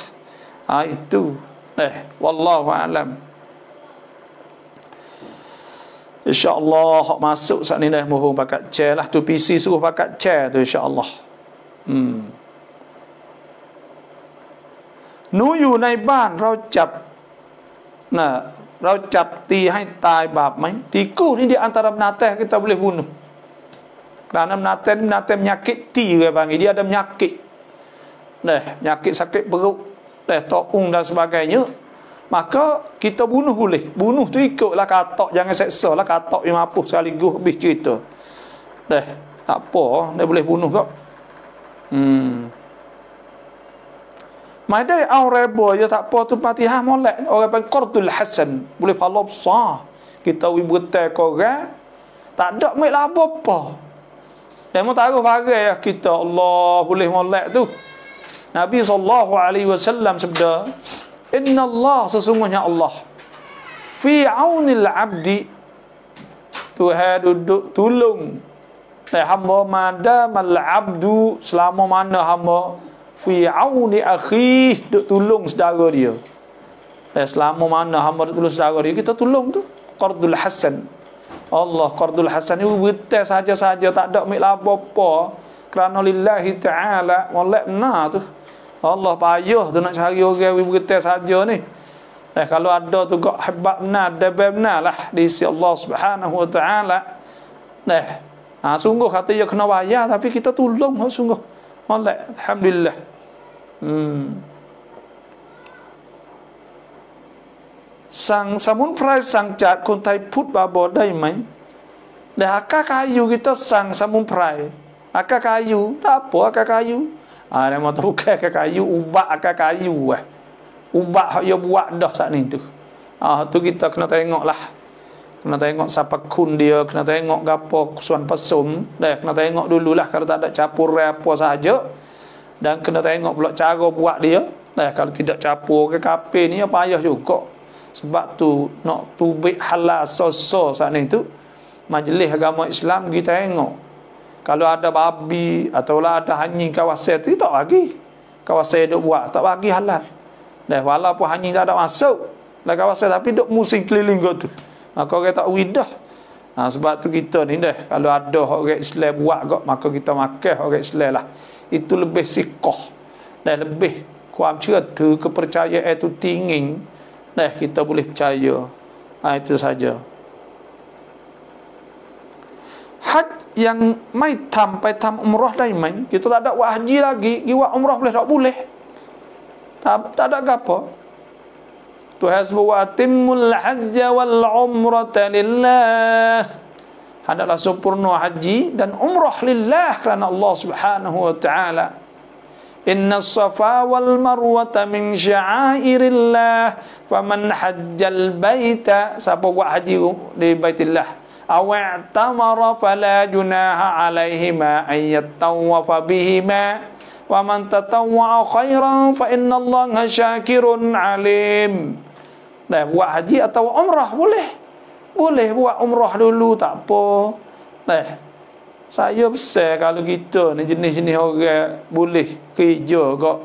Itu. Wallahu a'lam. InsyaAllah hak masuk saat ni dah mohon pakat chair lah. Tu PC suruh pakat chair tu insyaAllah. Nuyuในบ้านเราจับตีให้ตายบาปไหม Tikus ni di antara binatang kita boleh bunuh. Kerana binatang menyakiti dia panggil. Dia ada penyakit. Penyakit sakit perut, taung dan sebagainya. Maka kita bunuh boleh. Bunuh tu ikutlah katak, jangan seksa lah katak yang mampu sekaligus habis cerita. Tak apa, dia boleh bunuh kau. Mai dari orang reba je tak apa tu Fatihah molek. Orang panggil qardul hasan, boleh pahala besar. Kita bertai korang tak ada mai lah apa-apa. Demo taruh bagai kita Allah boleh molek tu. Nabi SAW sabda, Inna Allah, sesungguhnya Allah, fi aunil abdi, Tuhan duduk tolong hamba madamal abdu, selama mana hamba fi auni akhi, duk tolong saudara dia. Selama mana hamba duk tolong saudara dia, kita tolong tu. Qardul hasan. Allah qardul hasan itu betul saja-saja, tak ada mik apa-apa. Kerana lillahi ta'ala, molek benar tu. Allah payah tu nak cari orang betul saja ni. Kalau ada tu gak hebat benar, debat benar lah di sisi Allah Subhanahu wa ta'ala. Sungguh kata dia kena bayar, tapi kita tolong sungguh. Molek, alhamdulillah. Sang samurai sang catคนไทยพูดบาบอได้ไหม Akak kayu kita sang samurai. Akak kayu, tak apa akak kayu. Dia mahu tahu akak kayu, ubak akak kayu. Ubak yang buat dah saat ni tu. Tu kita kena tengok lah. Kena tengok siapa kun dia, kena tengok gapo kesuan pesum. Kena tengok dululah kalau tak ada capur apa sahaja. Dan kena tengok pula cara buat dia. Kalau tidak capur ke kape ni payah juga. Sebab tu nak tubik halal so saat ni tu, majlis agama Islam kita tengok. Kalau ada babi atau lah ada hanying kawasan tu, tak bagi. Kawasan duk buat, tak bagi halal. Walaupun hanying tak ada masuk lah kawasan, tapi duk musim keliling kot tu. Maka orang tak widah. Sebab tu kita ni kalau ada orang Islam buat kot, maka kita makan orang Islam lah. Itu lebih sikoh dan lebih kuam cerita, kepercayaan itu tinggi. Kita boleh percaya. Itu saja. Haj yang mai tam pai tam umrah dah mai, kita tak ada buat haji lagi, buat umrah boleh tak boleh? Tak ada gapo. Tuhan sebut wa timmul hajja wal umrata lillah. Hendaklah sempurna haji dan umrah lillah kerana Allah Subhanahu wa taala. Inna safa wal marwata min sya'airillah, faman hajjal baita, siapa buat haji di Baitillah, aw i'tamara fala junaha alaihima an yattawafa bihima, wa man tatawwa'a khairan fa innallaha syakirun alim. Buat haji atau umrah boleh. Boleh buat umrah dulu, tak apa. Saya besar kalau kita ni jenis-jenis orang boleh kerja kok,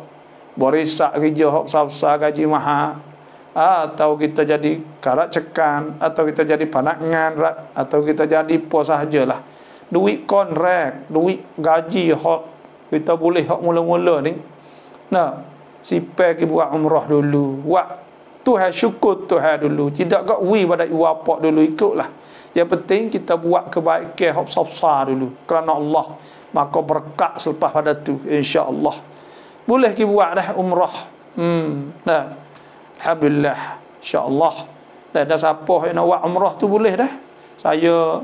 berisak kerja hok besar-besar gaji mahal, atau kita jadi karat cekan, atau kita jadi panangan, atau kita jadi apa sahajalah. Duit kontrak, duit gaji hok kita boleh hok mula-mula ni. Sipai kita buat umrah dulu, buat Tuhan syukur Tuhan dulu, tidak kok wi pada ibu bapa dulu, ikutlah. Yang penting kita buat kebaikan hak besar dulu kerana Allah, maka berkat selepas pada tu insya-Allah. Boleh kita buat dah umrah. Alhamdulillah insya-Allah. Dah siapa yang nak buat umrah tu boleh dah. Saya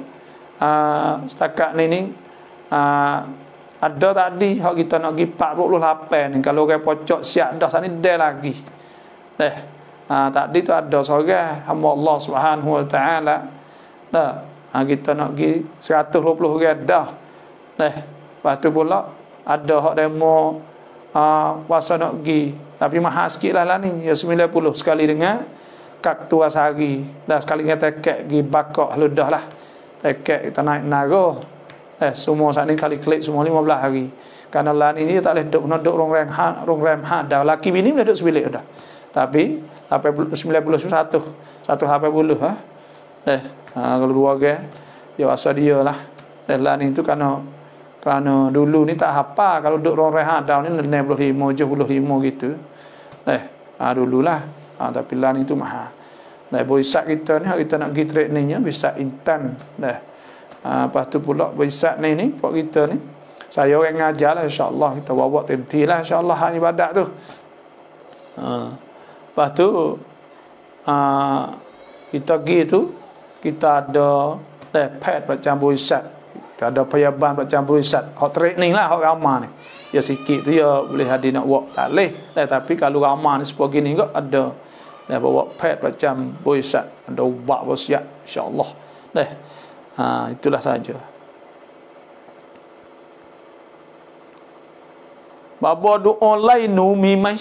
setakat ni ada tadi hak kita nak pergi 48 ni, kalau orang pocok siap dah sana dah lagi. Tadi tu ada seorang hamba Allah Subhanahu wa taala. Kita nak pergi 120 orang dah. Lepas tu pula ada hak demo puasa nak pergi, tapi mahal sikit lah ni, ya 90 sekali dengan kak tua sehari. Dah sekali kita tekek gi bakok ludah lah. Tekek kita naik nago. Semua saat ni kali klik semua 15 hari. Karena lan ini tak boleh duduk rong rem dah. Laki bini boleh duduk sebilik dah. Tapi 91 satu HP buluh kalau dua ke ya asal dia lah. Lan itu kerana dulu ni tak apa kalau duduk rong rem dah ni 65 75 gitu. Dululah. Tapi lan itu mahal. Berisak kita ni kita nak pergi trainingnya bisa intan. Lepas tu pula berisak ni buat kita ni. Saya orang ngajar lah insya-Allah kita bawa temti lah insya-Allah hak ibadat tu. Lepas tu kita pergi tu kita ada pet macam berisak. Kita ada payaban macam berisak. Hak training lah hak ramah ni. Ya sikit tu ya boleh hadir nak buat tak leh. Tapi kalau ramah ni sepuluh gini juga ada. Bawa pet macam berisak. Ada ubat bersiap insya-Allah. Itulah saja. Baba doa lain numi mai.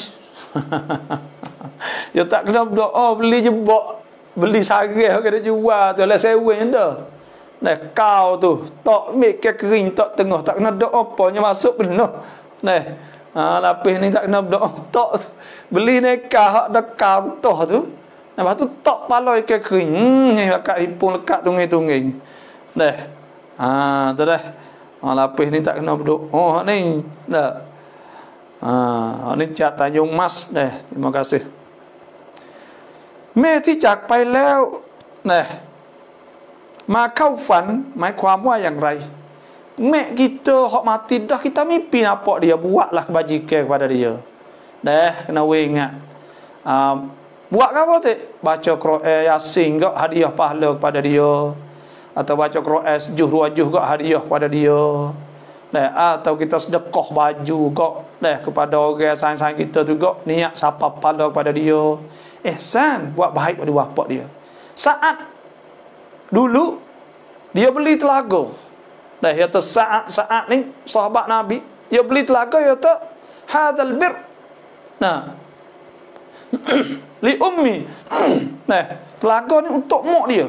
Ya tak kena doa beli jebak, beli sarih kena jual tu lah sewen dah. Kau tu tok mik ke kering tok tengah tak kena doa apa nya masuk penuh. Lapis ni tak kena doa tok tu. Beli nekah hak dekam toh tu. Lepas tu tok paloi ke kering. Ni kat hipung lekat tunging-tunging. Tu dah. Lapis ni tak kena berdoa ni. Dah. Ni Cak Tanjung Mas terima kasih. แม่ที่จากไปแล้วมาเข้าฝันหมายความว่าอย่างไร Mek kita hak mati dah kita mimpi nampak dia buatlah kebajikan kepada dia. Kena ingat. Buat apa tu? Baca Quran Yasin gak hadiah pahala kepada dia. Atau baca Quran sejuh dua juh gak hadiah kepada dia. Atau kita sedekah baju gak kepada orang sayang-sayang kita tu gak niat siapa pahala kepada dia. Ihsan buat baik pada bapak dia. Saat dulu dia beli telaga. Ya tu saat ni sahabat Nabi dia beli telaga ya tu hadzal bir. Li ummi. Telaga ni untuk mak dia.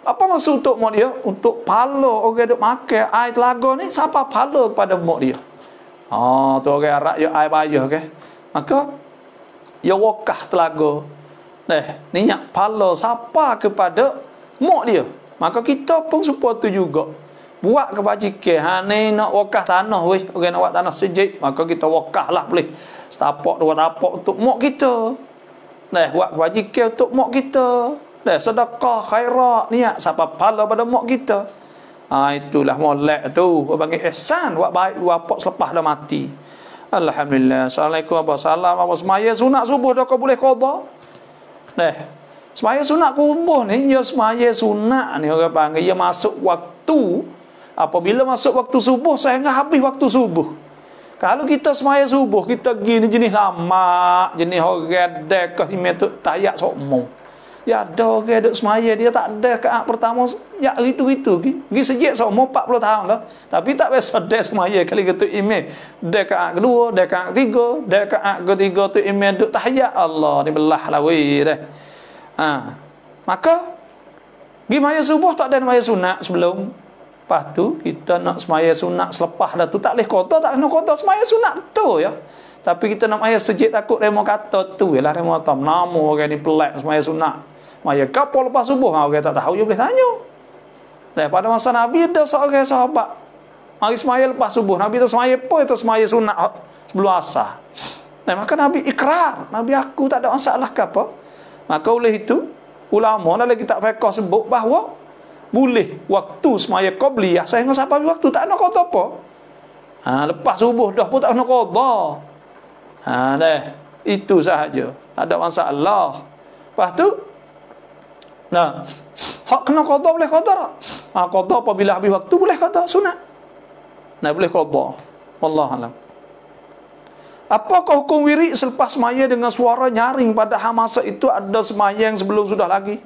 Apa maksud untuk mak dia? Untuk pahala orang duk makan air telaga ni siapa pahala kepada mak dia. Tu orang Arab ya air bayar ke. Maka ya wakah telaga. Niat pahala siapa kepada mak dia. Maka kita pun supaya tu juga. Buat kebajikan. Ni nak wakah tanah weh. Orang nak buat tanah sejik. Maka kita wakah lah boleh. Setapak dua tapak untuk mak kita. Buat kebajikan untuk mak kita. Sedekah khairat niat siapa pahala pada mak kita. Itulah molek tu. Orang panggil ihsan. Buat baik dua tapak selepas dah mati. Alhamdulillah. Assalamualaikum warahmatullahi wabarakatuh. Semaya sunat subuh dah kau boleh qada. Semaya sunat subuh ni dia semaya sunat ni orang panggil dia masuk waktu. Apabila masuk waktu subuh sehingga habis waktu subuh. Kalau kita semaya subuh kita gini jenis lama, jenis orang dekah imet tayak sokmo. Ya ada orang duk semaya dia tak ada kaat pertama ya itu gi sejak sokmo 40 tahun dah. Tapi tak biasa dek semaya kali ketuk imet. Dek kaat kedua, dek kaat ketiga, dek kaat ketiga tu imet duk tayak Allah ni belah lah weh dah. Maka gi maya subuh tak ada maya sunat sebelum. Lepas tu kita nak semaya sunat selepas dah tu tak boleh kota, tak kena kota semaya sunat betul ya. Tapi kita nak maya sejid takut remo kata tu ialah remo tam nama orang ni pelak semaya sunat. Maya kapal lepas subuh orang tak tahu dia boleh tanya. Pada masa Nabi ada seorang sahabat mari semaya lepas subuh, Nabi tu semaya apa itu semaya sunat sebelum asar. Maka Nabi ikrar, Nabi aku tak ada masalah ke apa. Maka oleh itu ulama dalam kitab fiqh sebut bahawa boleh waktu semaya qabliyah sehingga sampai waktu tak nak qada apa. Lepas subuh dah pun tak nak qada. Itu sahaja. Tak ada masalah. Lepas tu hak kena qada boleh qada. Qada apabila habis waktu boleh qada sunat. Boleh qada. Wallahu alam. Apakah hukum wirid selepas semaya dengan suara nyaring pada masa itu ada sembahyang sebelum sudah lagi?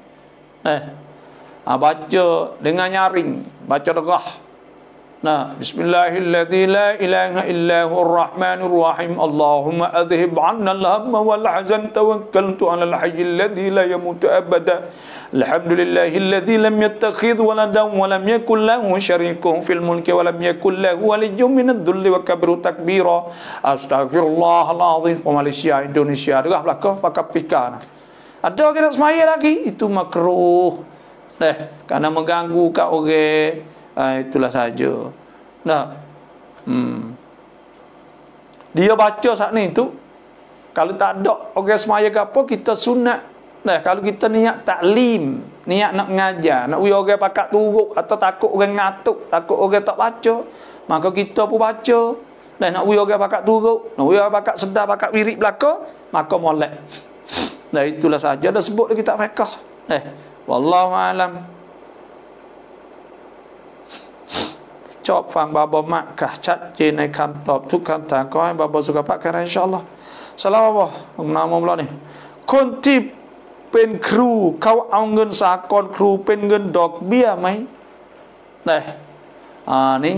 Baca dengan nyaring, baca derah. Nah, bismillahilladzi la ilaha illa huwar rahmanir rahim. Allahumma adhhib 'anna al-hamma wal hazan, tawakkaltu 'alal hayyil ladzi la yamutu abada. Alhamdulillahilladzi lam yattakhidh waladan wa lam yakul lahu syarikun fil mulki wa lam yakul lahu waliyyun minadh dhulli wa kabbiru takbira. Astaghfirullahal azim. Malaysia, Indonesia dah belaka pakai pika. Ada ke nak semaya lagi? Itu makruh. Kerana mengganggu kat orang. Itulah saja. Nah, dia baca saat ni tu, kalau tak ada orang semaya ke apa, kita sunat. Nah, kalau kita niat taklim, niat nak mengajar, nak uji orang pakat turuk atau takut orang ngatuk, takut orang tak baca, maka kita pun baca. Dan nak uji orang pakat turuk, nak uji orang pakat sedar, pakat wirid belaka, maka molek. Nah, itulah saja dah sebut dalam kitab fiqh. Wallahu alam. Chopฟัง Baba Mak ค่ะ ชัดเจนในคำตอบทุกคำถามขอให้ Baba สุขภาพแข็งแรงอินชาอัลลอฮ์สลามอัลลอฮ์นามอัลลอฮ์นี่คนที่เป็นครูเขาเอาเงินสากลครูเป็นเงินดอกเบี้ยไหมนี่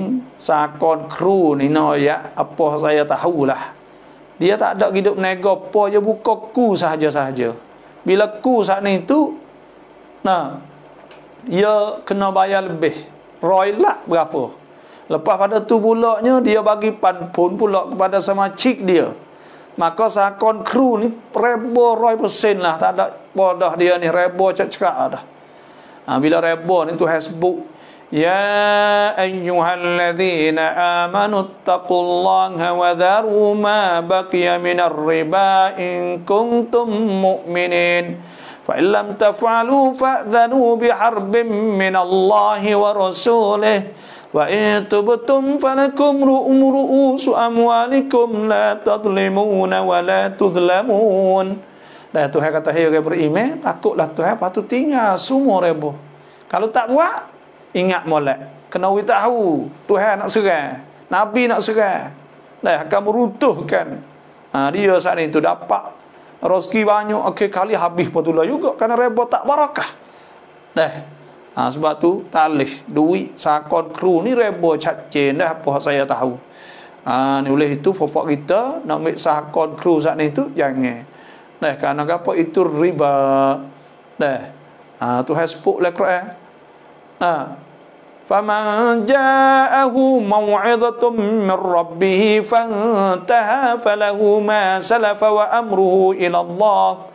สากลครูนี่น้อยya apa saya tahu lah dia tak ada hidup nego apa dia buka ku sahaja-sahaja bila ku saat ni tu dia kena bayar lebih roy lah berapa. Lepas pada tu pulaknya dia bagi panpun pula kepada samacik dia. Maka sakon kru ni rebo 100% lah. Tak ada bodoh dia ni rebo cak-cak dah. Bila rebo ni tu hasbuk. Ya ayyuhalladzina amanu taqullaha wa dharu ma baqiya minar riba in kuntum mu'minin. Fa illam taf'alu fa'dhanu biharbin minallahi wa rasulih. Wa in tubtum falakum ru'usu amwalikum la tadlimuna wa la tudlamun. Dan Tuhan kata, hai orang beriman, takutlah Tuhan, lepas tu tinggal semua rebo. Kalau tak buat, ingat molek. Kena tahu Tuhan nak serang, Nabi nak serang. Akan meruntuhkan. Dia saat itu dapat rezeki banyak, akhir kali habis betul juga kerana rebo tak barakah. Sebab tu talih duit sakon kru ni rebo cacen dah apa saya tahu. Ni oleh itu fofok kita nak ambil sakon kru saat ni tu jangan. Kerana apa itu riba. Tu hasbuk le Quran. Faman ja'ahu maw'izatun min rabbih fantaha falahu ma salafa wa amruhu ila Allah.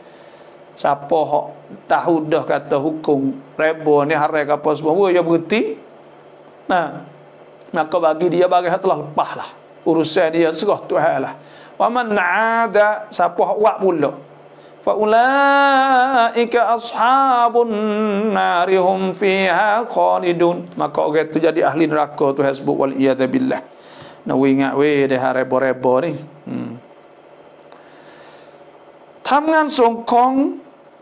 Siapa hak tahu dah kata hukum rebo ni haram ke apa semua dia berhenti, maka bagi dia bagi hak telah lepas lah urusan dia serah Tuhan lah. Wa man 'ada siapa hak buat pula fa ulaika ashabun nari hum fiha khalidun, maka orang tu jadi ahli neraka tu hasbuk wal iyad billah. Nak ingat we dah rebo-rebo ni ทำงานส่งของ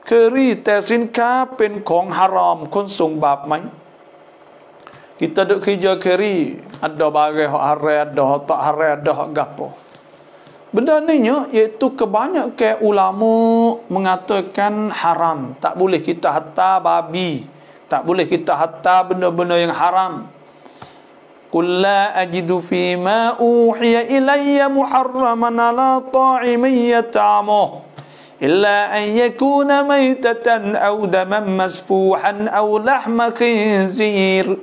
เคอรี่แต่สินค้าเป็นของฮารอมคนส่งบาปไหม Kita duk kerja keri, ada barang hak haram, ada hak tak haram, ada hak gapo. Benda ni iaitu kebanyakan ulama mengatakan haram. Tak boleh kita hantar babi, tak boleh kita hantar benda-benda yang haram. Qul la ajidu fi ma uhiya ilayya muharraman ala ta'imin yat'amuh illa an yakuna maytatan aw daman masfuhan aw lahma khinzir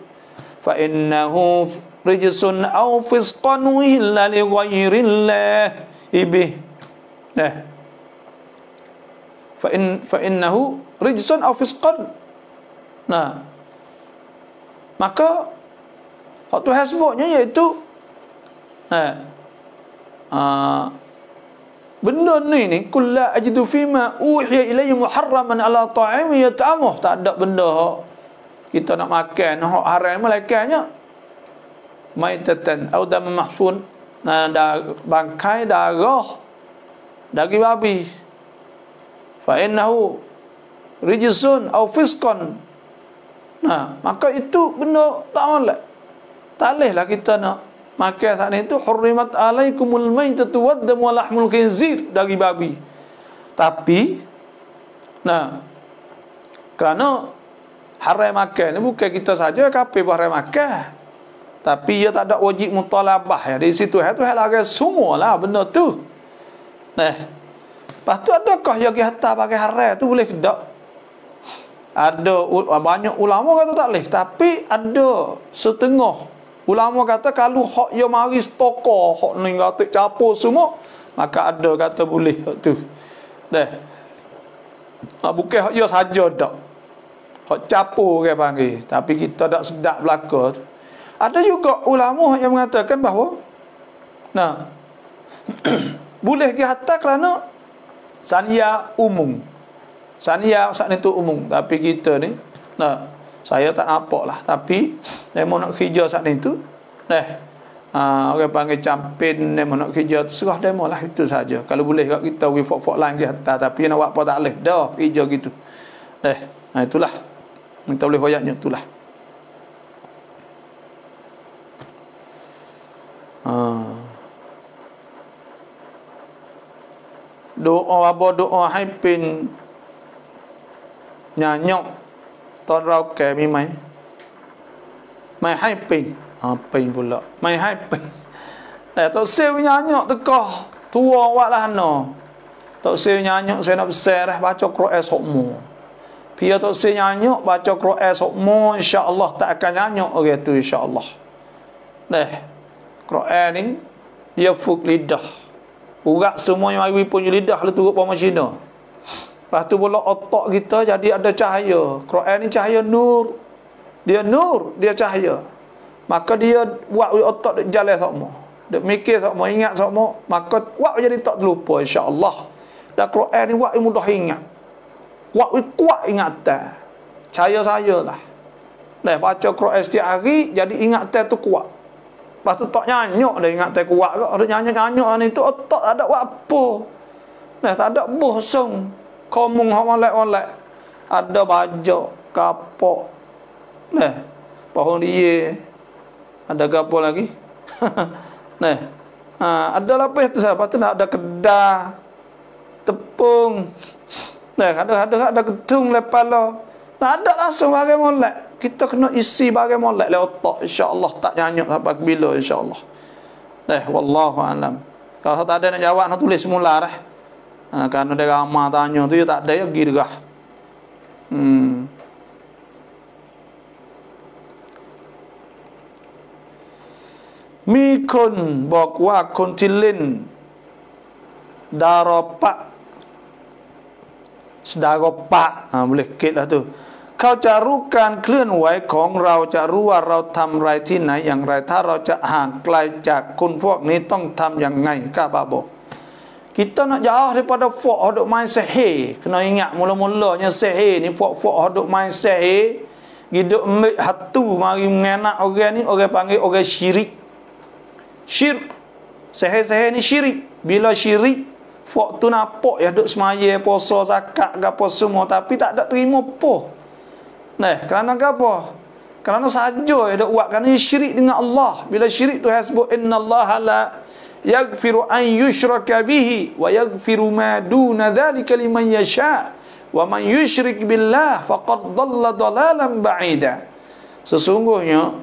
fa innahu rijsun aw fisqan illa li ghairillah ibih. Fa innahu rijsun aw fisqan. Maka hak Tuhan sebutnya iaitu benda ni kullu ajidu fima uhiya ilayya muharraman ala ta'imi yat'amuh. Tak ada benda hak kita nak makan hak haram malaikatnya maitatan atau dam mahfun, bangkai darah daging babi. Fa innahu rijsun aw fisqan. Maka itu benda tak molek. Tak bolehlah kita nak makan saat itu. Hurrimat alaikumul maitatu waddam wa lahmul khinzir, daging babi. Tapi kerana haram makan ni bukan kita saja kafir haram makan. Tapi ia tak ada wajib mutalabah ya. Di situ tu lagi semualah benda tu. Lepas tu adakah yang pergi hantar pakai haram tu boleh ke tak? Ada banyak ulama kata tak boleh, tapi ada setengah ulama kata kalau hak yang mari stokor, hak ni kata capur semua, maka ada kata boleh hak tu. Bukan hak ia saja dak. Hak capur ke panggil, tapi kita tak sedap belaka tu. Ada juga ulama yang mengatakan bahawa boleh pergi hantar kerana sania umum. Sania saat itu umum, tapi kita ni saya tak nampak lah, tapi demo nak kerja saat itu orang panggil campin, demo nak kerja terserah demo lah, itu saja. Kalau boleh kat kita we fok lain pergi hantar, tapi nak buat apa tak boleh dah kerja gitu. Itulah kita boleh hoyaknya itulah. Doa haipin nyanyok ton rau ke mi mai haipin pin pula mai haipin tok sel nyanyok tekah tua wak lah no tok sel nyanyok saya nak besar dah baca Quran sokmo pia tok sel nyanyok baca Quran sokmo insya-Allah tak akan nyanyok orang tu insya-Allah. Quran ni dia fuk lidah. Urat semua yang mari punya lidah lu turut pama Cina. Lepas tu pula otak kita jadi ada cahaya. Quran ni cahaya nur. Dia nur, dia cahaya. Maka dia buat otak dia jalan semua. Dia mikir semua, ingat semua, maka buat jadi tak terlupa insya-Allah. Dan Quran ni buat mudah ingat. Buat kuat ingatan. Cahaya saya lah. Baca Quran setiap hari jadi ingatan tu kuat. Lepas tu tak nyanyok dah ingat tak kuat ke. Ada nyanyok ni tu otak tak ada buat apa. Tak ada bosong. Komung hak molek-molek. Ada bajak, kapok. Pohon dia. Ada gapo lagi? Ada lapis tu siapa tu nak ada kedah. Tepung. Ada gedung lepas lo. Tak ada langsung bagai molek. Kita kena isi bagai molek le otak insya-Allah tak nyanyuk sampai bila insya-Allah. Wallahu alam. Kalau tak ada nak jawab nak tulis semula dah. Kerana dia ramah tanya tu dia tak ada ya pergi derah. Mikun bakwa kontilin daropak sedaropak boleh kit lah tu. เขาจะรู้การเคลื่อนไหวของเราจะรู้ว่าเราทำอะไรที่ไหนอย่างไรถ้าเราจะห่างไกลจากคนพวกนี้ต้องทำอย่างไงกะบะบอก kita nak jauh daripada fok hodok main sihir kena ingat mula-mulanya sihir ni fok hodok main sihir hidup ambil hatu mari mengenak orang ni orang panggil orang syirik sihir ni syirik bila syirik fok tu nampak ya duk semaya puasa zakat gapo semua tapi tak ada terima apa. Kerana apa? Kerana saja dia buat kerana syirik dengan Allah. Bila syirik tu sebut innallaha la yaghfiru an yushraka bihi wa yaghfiru ma duna dzalika liman yasha wa man yusyrik billah faqad dhalla dhalalan ba'ida. Sesungguhnya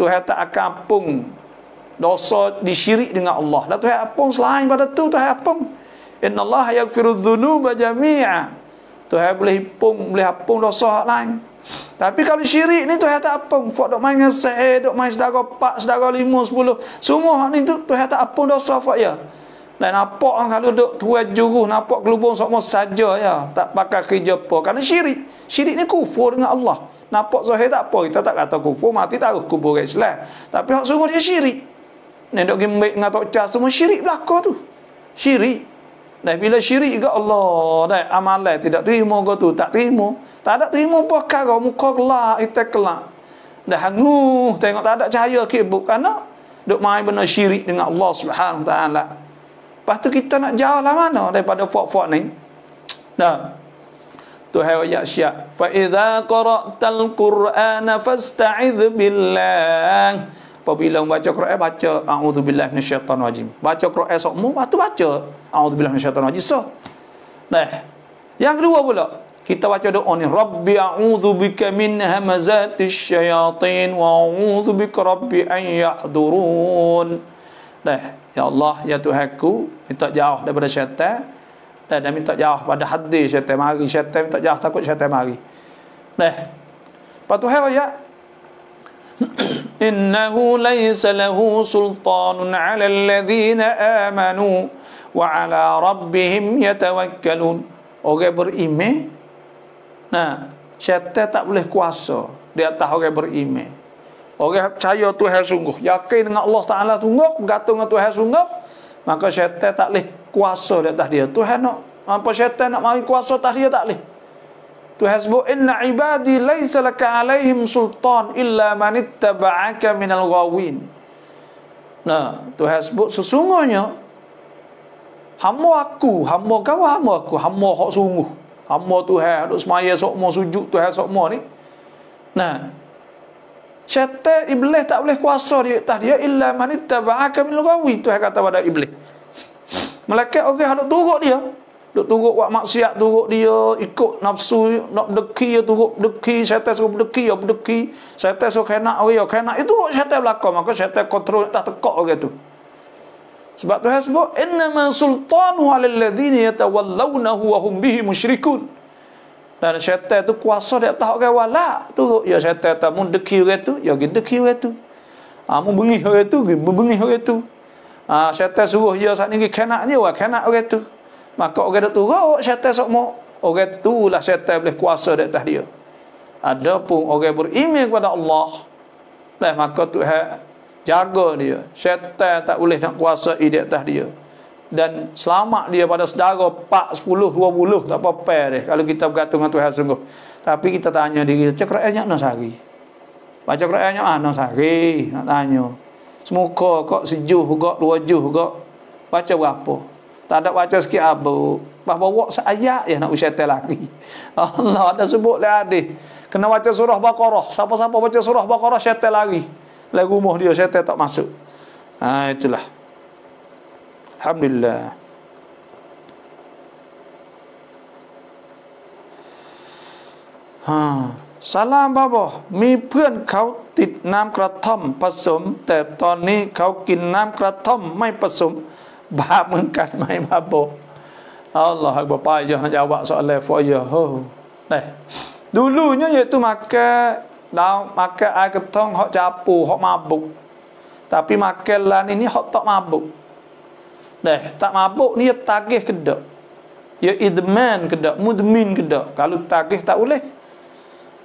Tuhan tak akan ampun dosa disyirik dengan Allah. Dan Tuhan ampun selain pada tu Tuhan ampun. Innallaha yaghfiru dzunuba jami'a. Tuhan boleh ampun dosa lain. Tapi kalau syirik ni Tuhan tak apa. Fak dok main dengan sihir, dok main sedara 4, sedara 5, 10. Semua ni tu Tuhan tak apa dosa fak ya. Dan nampak kalau dok tuai juruh, nampak gelubung semua saja ya. Tak pakai kerja apa. Kerana syirik. Syirik ni kufur dengan Allah. Nampak zahir tak apa. Kita tak kata kufur, mati taruh kubur Islam. Tapi hak sungguh dia syirik. Ni dok gembek dengan tok cas semua syirik belaka tu. Syirik. Dan bila syirik ke Allah, dah amalan tidak terima ke tu, tak terima. Tak ada terima perkara muka kelak kita kelak. Dah hangu tengok tak ada cahaya kibuk kerana duk main benda syirik dengan Allah Subhanahu Wa Taala. Lepas tu kita nak jauh lah mana daripada fok-fok ni. Dah. Tuhan ayat syiak. Fa idza qara'tal Qur'ana fasta'idz billah. Apabila membaca Quran baca a'udzubillahi minasyaitanir rajim. Baca Quran sokmu lepas tu baca a'udzubillahi minasyaitanir rajim. So. Nah. Yang kedua pula Kita baca doa ni, Rabbi a'udzubika min hamazatis syayatin wa a'udzubika rabbi an yahdurun. Ya Allah, ya Tuhanku, minta jauh daripada syaitan dan minta jauh pada hadis syaitan mari. Syaitan minta jauh, takut syaitan mari. Lepas tu ya innahu laysa lahu sultanun 'ala alladhina amanu wa 'ala rabbihim yatawakkalun. Orang beriman, syaitan tak boleh kuasa di atas orang beriman. Orang percaya Tuhan sungguh, yakin dengan Allah Taala sungguh, bergantung dengan Tuhan sungguh, maka syaitan tak boleh kuasa di atas dia. Tuhan nak apa, syaitan nak mari kuasa atas dia tak boleh. Tuhan sebut inna ibadi laisa laka alaihim sultan illa man ittaba'aka minal ghawin. Tuhan sebut sesungguhnya hamba aku, hamba hak sungguh, hamba Tuhan duk semaya sokmo sujud Tuhan sokmo ni. Syaitan iblis tak boleh kuasa di atas dia illa man ittaba'aka minal ghawin. Tuhan kata pada iblis. Malaikat orang duk turut dia, duk turut buat maksiat, turut dia, ikut nafsu, nak berdeki, turut berdeki, syaitan suruh berdeki, syaitan suruh kena orang, itu syaitan belakang, maka syaitan kontrol atas tekak orang tu. Sebab Tuhan sebut innama sultanu 'alal ladzina yatawallawnahu wa hum bihi musyrikun. Dan syaitan tu kuasa di atas orang wala, turut ya syaitan tak mun deki orang tu, ya pergi deki orang tu. Mun bengih orang tu, pergi bengih orang tu. Syaitan suruh dia saat ni kena dia, kena orang tu. Maka orang tu turut syaitan sokmo, orang tu lah syaitan boleh kuasa di atas dia. Adapun orang beriman kepada Allah, maka Tuhan jaga dia, syaitan tak boleh nak kuasa di atas dia, dan selamat dia pada saudara 4, 10, 20 tak apa-apa dia kalau kita bergantung dengan Tuhan sungguh. Tapi kita tanya diri, baca Qurannya nak sehari, baca Qurannya nak sehari, nak tanya semuka kok sejuh kok 2 juh kok, baca berapa, tak ada baca sikit abu, bawa seayat ya nak syaitan lagi. Allah ada sebut lah hadis kena baca surah Baqarah, siapa-siapa baca surah Baqarah syaitan lari lagu rumah dia, syaitan tak masuk. Itulah. Alhamdulillah. Salam babo,มีเพื่อนเขาติดน้ำกระท่อมผสมแต่ตอนนี้เขากินน้ำกระท่อมไม่ผสมบาปเหมือนกันไหมบาโบ Allah Akbar. Payah nak jawab soalan foya. Dulunya iaitu makan air ketong hok capu, hok mabuk. Tapi makan lan ini hok tak mabuk. Tak mabuk ni tagih kedak. Ya idman kedak, mudmin kedak. Kalau tagih tak boleh.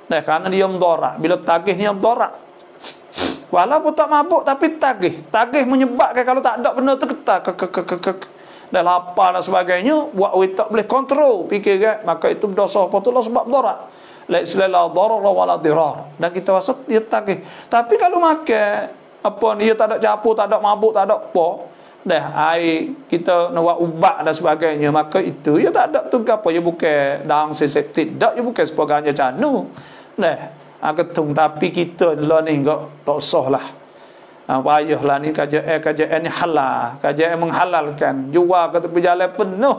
Kerana dia mudarat. Bila tagih ni mudarat. Walaupun tak mabuk tapi tagih. Tagih menyebabkan kalau tak ada benda tu ketak dan lapar dan sebagainya, buat we tak boleh kontrol fikir kan, maka itu dosa patutlah sebab mudarat. La darar wala dirar. Dan kita rasa dia tagih. Tapi kalau makan apa dia tak ada campur, tak ada mabuk, tak ada apa, air kita nak buat ubat dan sebagainya, maka itu ya tak ada tu apa, ya bukan dalam seseptik dak, ya bukan sebagainya canu. Ketung tapi kita lah ni enggak tak sah lah. Payahlah ni kajian ni halal, kajian menghalalkan jual ke tepi jalan penuh.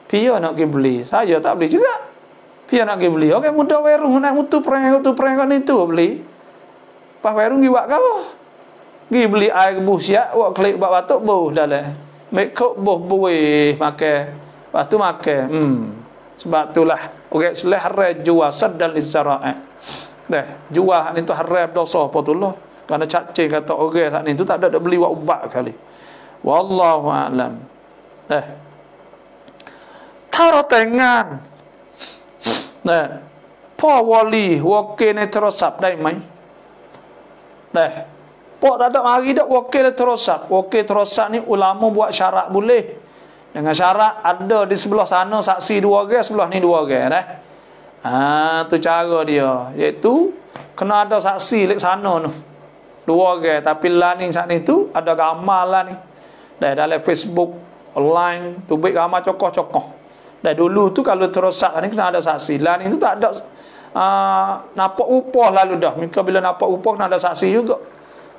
Pia nak pergi beli, saya tak beli juga. Pia nak pergi beli, okey muda werung nak mutu perang kan itu beli. Pas werung giwak ke apa? Pergi beli air rebus siap, buat klik buat batuk buh dalam. Make up buh buih makan. Lepas tu makan. Sebab itulah okey seleh haram jual sadal lisara'a. Jual ni tu haram dosa apa tu lah. Kerana cacing kata orang saat ni tu tak ada beli buat ubat kali. Wallahu a'lam. Taruh tangan. Po wali wakil ni terosap dai mai. Po tak ada mari dak wakil terosap. Wakil terosap ni ulama buat syarat boleh. Dengan syarat ada di sebelah sana saksi 2 orang, sebelah ni 2 orang tu cara dia, iaitu kena ada saksi lek sana tu 2 orang, tapi lah ni saat ni tu ada gambar lah ni dalam Facebook online tu baik gambar cokoh-cokoh. Dulu tu kalau terosak ni kena ada saksi. Lah ni tu tak ada nampak upah lalu dah. Mika bila nampak upah kena ada saksi juga.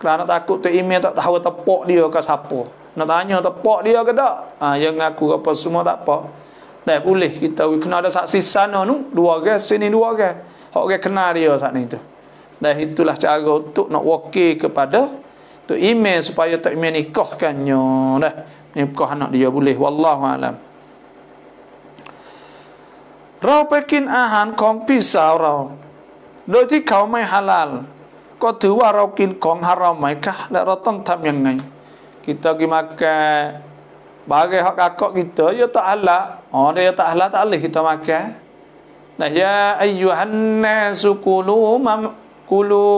Kerana takut tu email tak tahu tepok dia ke siapa. Nak tanya tepok dia ke tak? Yang ngaku apa semua tak apa. Dah boleh kita kena ada saksi sana tu, 2 orang, sini 2 orang. Hak orang kenal dia saat ni tu. Dah itulah cara untuk nak wakil kepada tu email supaya tak email nikahkannya dah. Nikah anak dia boleh, wallahu alam. Rau pekin ahan kong pisau rau. โดยที่เขาไม่ฮาลาลก็ถือว่าเรากินของฮารอมไหมคะและเราต้องทำยังไง kita pergi makan bagai hak kakak kita ya tak halal dia tak halal tak boleh kita makan nah ya ayyuhan nas kulu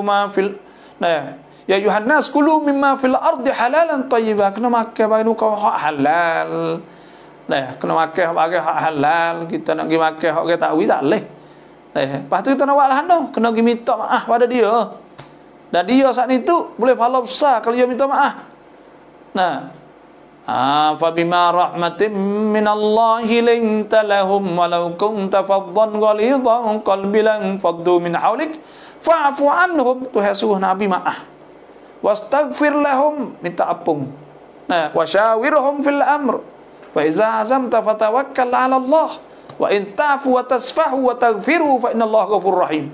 ma fil nah ya ayyuhan nas kulu mimma fil ardi halalan tayyiban kena makan bagi kau hak halal nah kena makan bagi hak halal kita nak pergi makan hak kita tak boleh lepas tu kita nak buat lahan tu kena pergi minta maaf pada dia dan dia saat itu boleh pahala besar kalau dia minta maaf nah fa bima rahmatin minallahi linta lahum walau kunta faddan ghalidhan qalbi lan faddu min hawlik fa'fu anhum Tuhan suruh Nabi maaf wastaghfir lahum minta ampun nah wasyawirhum fil amr fa iza azamta fatawakkal 'ala Allah wa in ta'fu wa tasfahu wa taghfiru fa innallaha ghafurur rahim.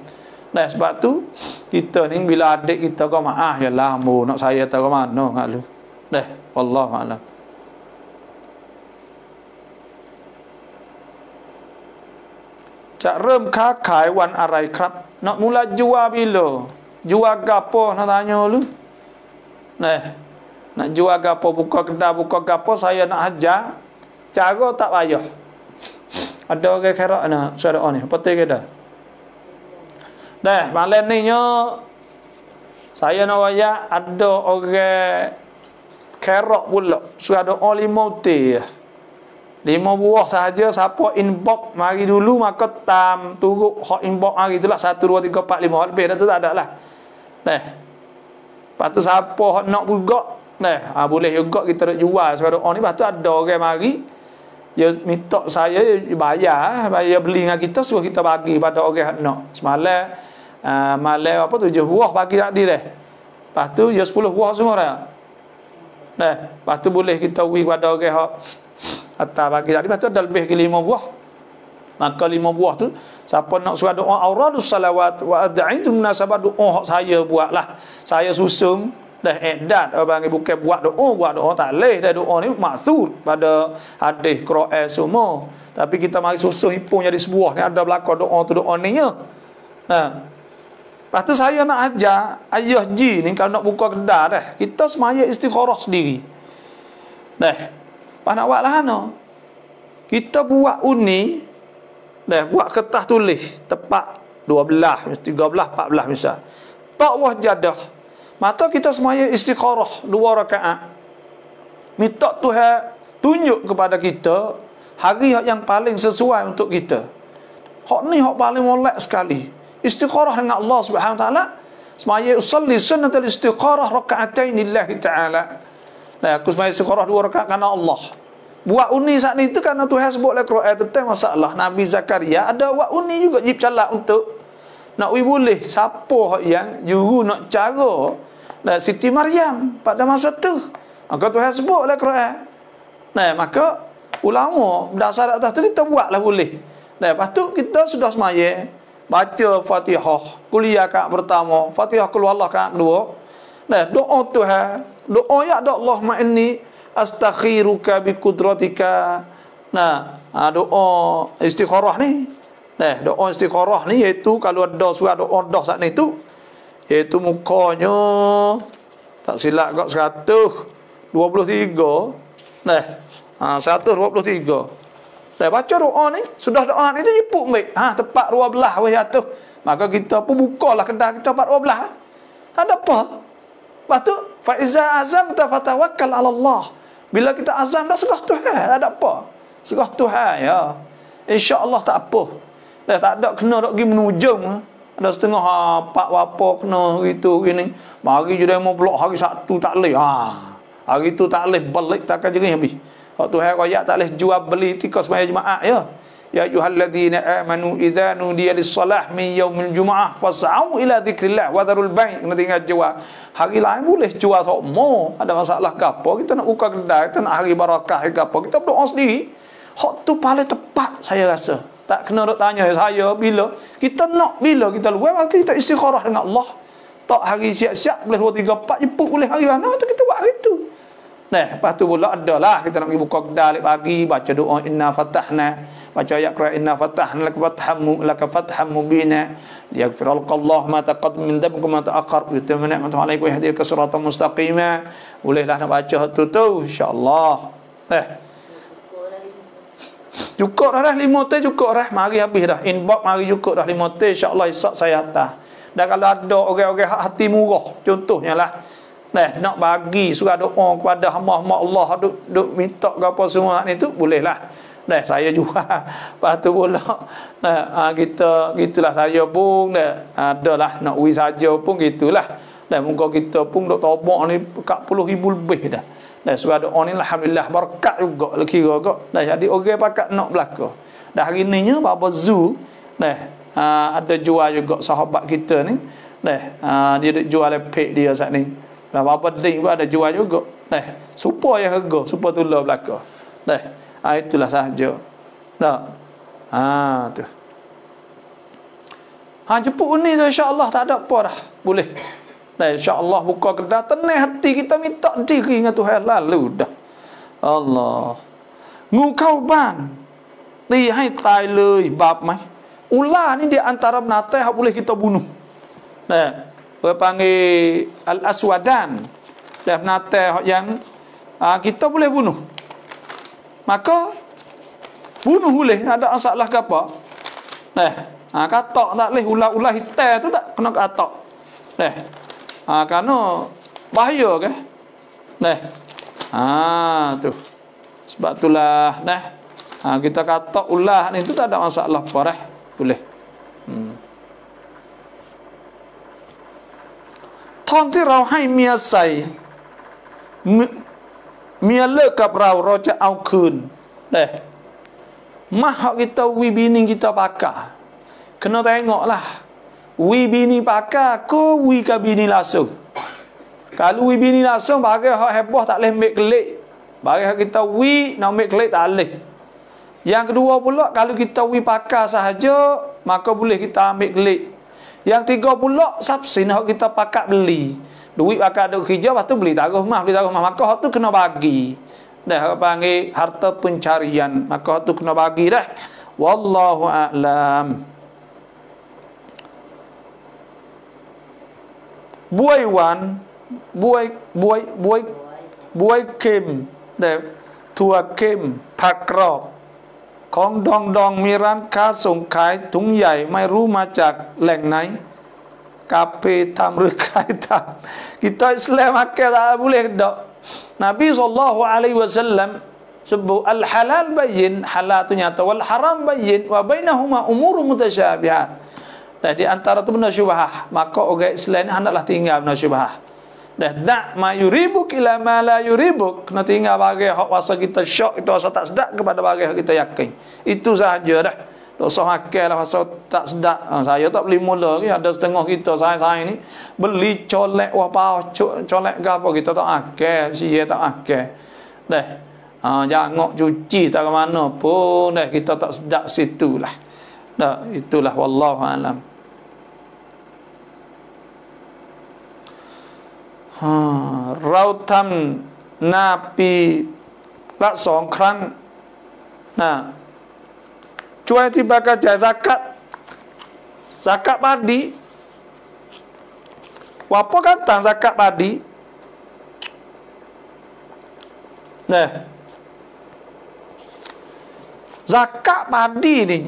Nah sebab tu kita ni bila adik kita kau maaf yalah mu nak saya tahu mana ngak lu. Dah wallahu alam. Cak rem kha khai wan arai krab nak mula jual bila jual gapo nak tanya lu. Nah nak jual gapo buka kedai buka gapo saya nak hajar cara tak payah. Ada orang kerak nak suara ni putih ke dah dah malam ni nya saya nak waya ada orang kerak pula suara 5 teh 5 buah sahaja siapa inbox mari dulu maka tam turut hot inbox hari itulah 1 2 3 4 5 lebih dah tu tak ada lah dah lepas tu siapa hot nak juga dah boleh juga kita nak jual suara ni lepas tu ada orang mari dia minta saya bayar beli dengan kita suruh kita bagi pada orang nak semalam malam apa 7 buah bagi tadi dah lepas tu dia 10 buah semua dah lepas tu boleh kita bagi pada orang hak atas bagi tadi lepas tu ada lebih ke 5 buah maka 5 buah tu siapa nak suruh doa auradus salawat wa ad'itu munasabah doa hak saya buatlah saya susun dah edat orang bukan buat doa tak leh dah doa ni maksud pada hadis Quran semua tapi kita mari susun hipung jadi sebuah ni ada belakang doa tu doa ni nya lepas tu saya nak ajar ayah ji ni kalau nak buka kedai dah kita semaya istikharah sendiri pas nak buat lah kita buat uni buat kertas tulis tepat 12 13 14 misal tak wah jadah maka kita semaya istikharah 2 rakaat minta Tuhan tunjuk kepada kita hari yang paling sesuai untuk kita hak ni hak paling molek sekali istikharah dengan Allah Subhanahu wa taala semaya usalli sunnatul istikharah rakaatain lillahi taala aku semaya istikharah 2 rakaat kerana Allah buat uni saat ni itu kerana Tuhan sebut dalam Quran tentang masalah Nabi Zakaria ada buat uni juga jib calak untuk nak boleh siapa yang juru nak cara Siti Maryam pada masa tu maka Tuhan sebut dalam Quran maka ulama berdasar atas tu kita buatlah boleh lepas tu kita sudah semaya baca Fatihah kuliah rakaat pertama Fatihah qul huwallahu rakaat kedua doa Tuhan doa ya Allah inni astakhiruka bi qudratika doa istikharah ni doa istikharah ni iaitu kalau ada surah doa dah saat ni tu iaitu mukanya tak silap kat 123 123 baca doa ni sudah doa ni tu ipuk baik tepat 12 weh jatuh maka kita pun bukalah kedai kita 12 ada apa lepas tu fa iza azamta fatawakkal 'ala Allah bila kita azam dah serah Tuhan ada apa serah Tuhan ya insya-Allah tak apa tak ada kena nak pergi menujung ada setengah pak apa kena gitu gini mari je demo blok hari Sabtu tak leh hari tu tak leh balik takkan jerih habis waktu hari raya tak leh jual beli tikas sembahyang jemaah ya ayyuhalladzina amanu idza nudiya lis-salah min yaumil jumu'ah fas'au ila dzikrillah wa dharul bai' kena tinggal jual hari lain boleh jual sokmo ada masalah ke apa kita nak buka kedai kita nak hari barakah ke apa kita berdoa sendiri Hak tu paling tepat saya rasa. Tak kena dok tanya saya bila kita nak, bila kita luar, maka kita istikharah dengan Allah. Tak hari siap-siap boleh 2 3 4 jemput boleh hari mana tu kita buat hari tu. Nah, lepas tu pula adalah kita nak pergi buka kedai pagi, baca doa inna fatahna, baca ayat Quran inna fatahna laka fathan mubina liyaghfirallahu ma taqaddama min dhanbika ma ta'akhkhar wa yutimma ni'matahu 'alaika wa yahdika siratan mustaqima. Bolehlah nak baca tu insya-Allah. Cukup dah 5 teh cukup dah, mari habis dah. Inbox mari cukup dah 5 teh insya-Allah esok saya hantar. Dan kalau ada orang-orang hati murah, contohnya lah nak bagi surah doa kepada hamba-hamba Allah, duk minta ke apa semua ni tu bolehlah. Saya jual. Lepas tu pula kita gitulah, saya pun adalah nak wi saja pun gitulah. Dan muka kita pun duk taubat ni 40,000 lebih dah. Surah doa ni alhamdulillah berkat juga kira kok. Jadi orang pakat nak belaka. Dah hari ni nya Baba Zu ada jual juga sahabat kita ni. Dia duk jual lepek dia saat ni. Dan Bapa Ding pun ada jual juga. Supaya harga, supaya tular belaka. Itulah sahaja. Tu. Jemput ni tu insya-Allah tak ada apa dah. Boleh. Insya-Allah buka kedai tenang hati kita minta diri dengan Tuhan lalu dah. Allah. Ngukau ban. Ti hai tai lơi bab mai. Ular ni dia antara binatang yang boleh kita bunuh. Berpanggil Al-Aswadan. Dia binatang yang kita boleh bunuh. Maka bunuh boleh, ada masalah ke apa? Katak tak boleh, ular-ular hitam tu tak kena katak. Kerana bahaya ke? Tu. Sebab itulah kita katak ular ni tu tak ada masalah apa dah. Boleh. ทองที่เราให้เมียใส่เมียเลิกกับเราจะเอาคืนMahak kita wi bini kita pakar. Kena tengoklah. Wi bini pakar ko wi ka bini langsung. Kalau wi bini langsung bagi hak heboh tak boleh ambil kelik. Bagi hak kita wi nak ambil kelik tak boleh. Yang kedua pula kalau kita wi pakar sahaja maka boleh kita ambil kelik. Yang tiga pula subsin hak kita pakak beli. Duit pakak duk kerja lepas tu beli taruh mah, maka hak tu kena bagi. Dah panggil harta pencarian, maka hak tu kena bagi dah. Wallahu a'lam. Buai wan, buai kem, dah tua kem,ผักกรอบ ของดองมีร้านค้าส่งขายถุงใหญ่ไม่รู้มาจากแหล่งไหนกาเฟทำหรือใครทำ kita Islam akal tak boleh dak. Nabi SAW sebut al halal bayyin, halal tu nyata, wal haram bayyin, wa bainahuma umur mutasyabihat. Dan di antara tu benda syubhah, maka orang Islam ni hendaklah tinggal benda syubhah. Dak ma yuribuk ila ma la yuribuk. Kena tinggal bagi hak rasa kita syok, kita rasa tak sedap kepada bagi hak kita yakin. Itu sahaja dah. Tak usah akal lah rasa tak sedap. Saya tak boleh mula lagi. Ada setengah kita saya ni beli colek wapau, colek ke apa kita tak akal, sia tak akal. Jangan cuci tak ke mana pun dah kita tak sedap situlah. Itulah wallahu alam.เราทำหน้าปีละ2 ครั้งช่วยที่บากระจายzakat padi. Apa kata zakat padi? Zakat padi ni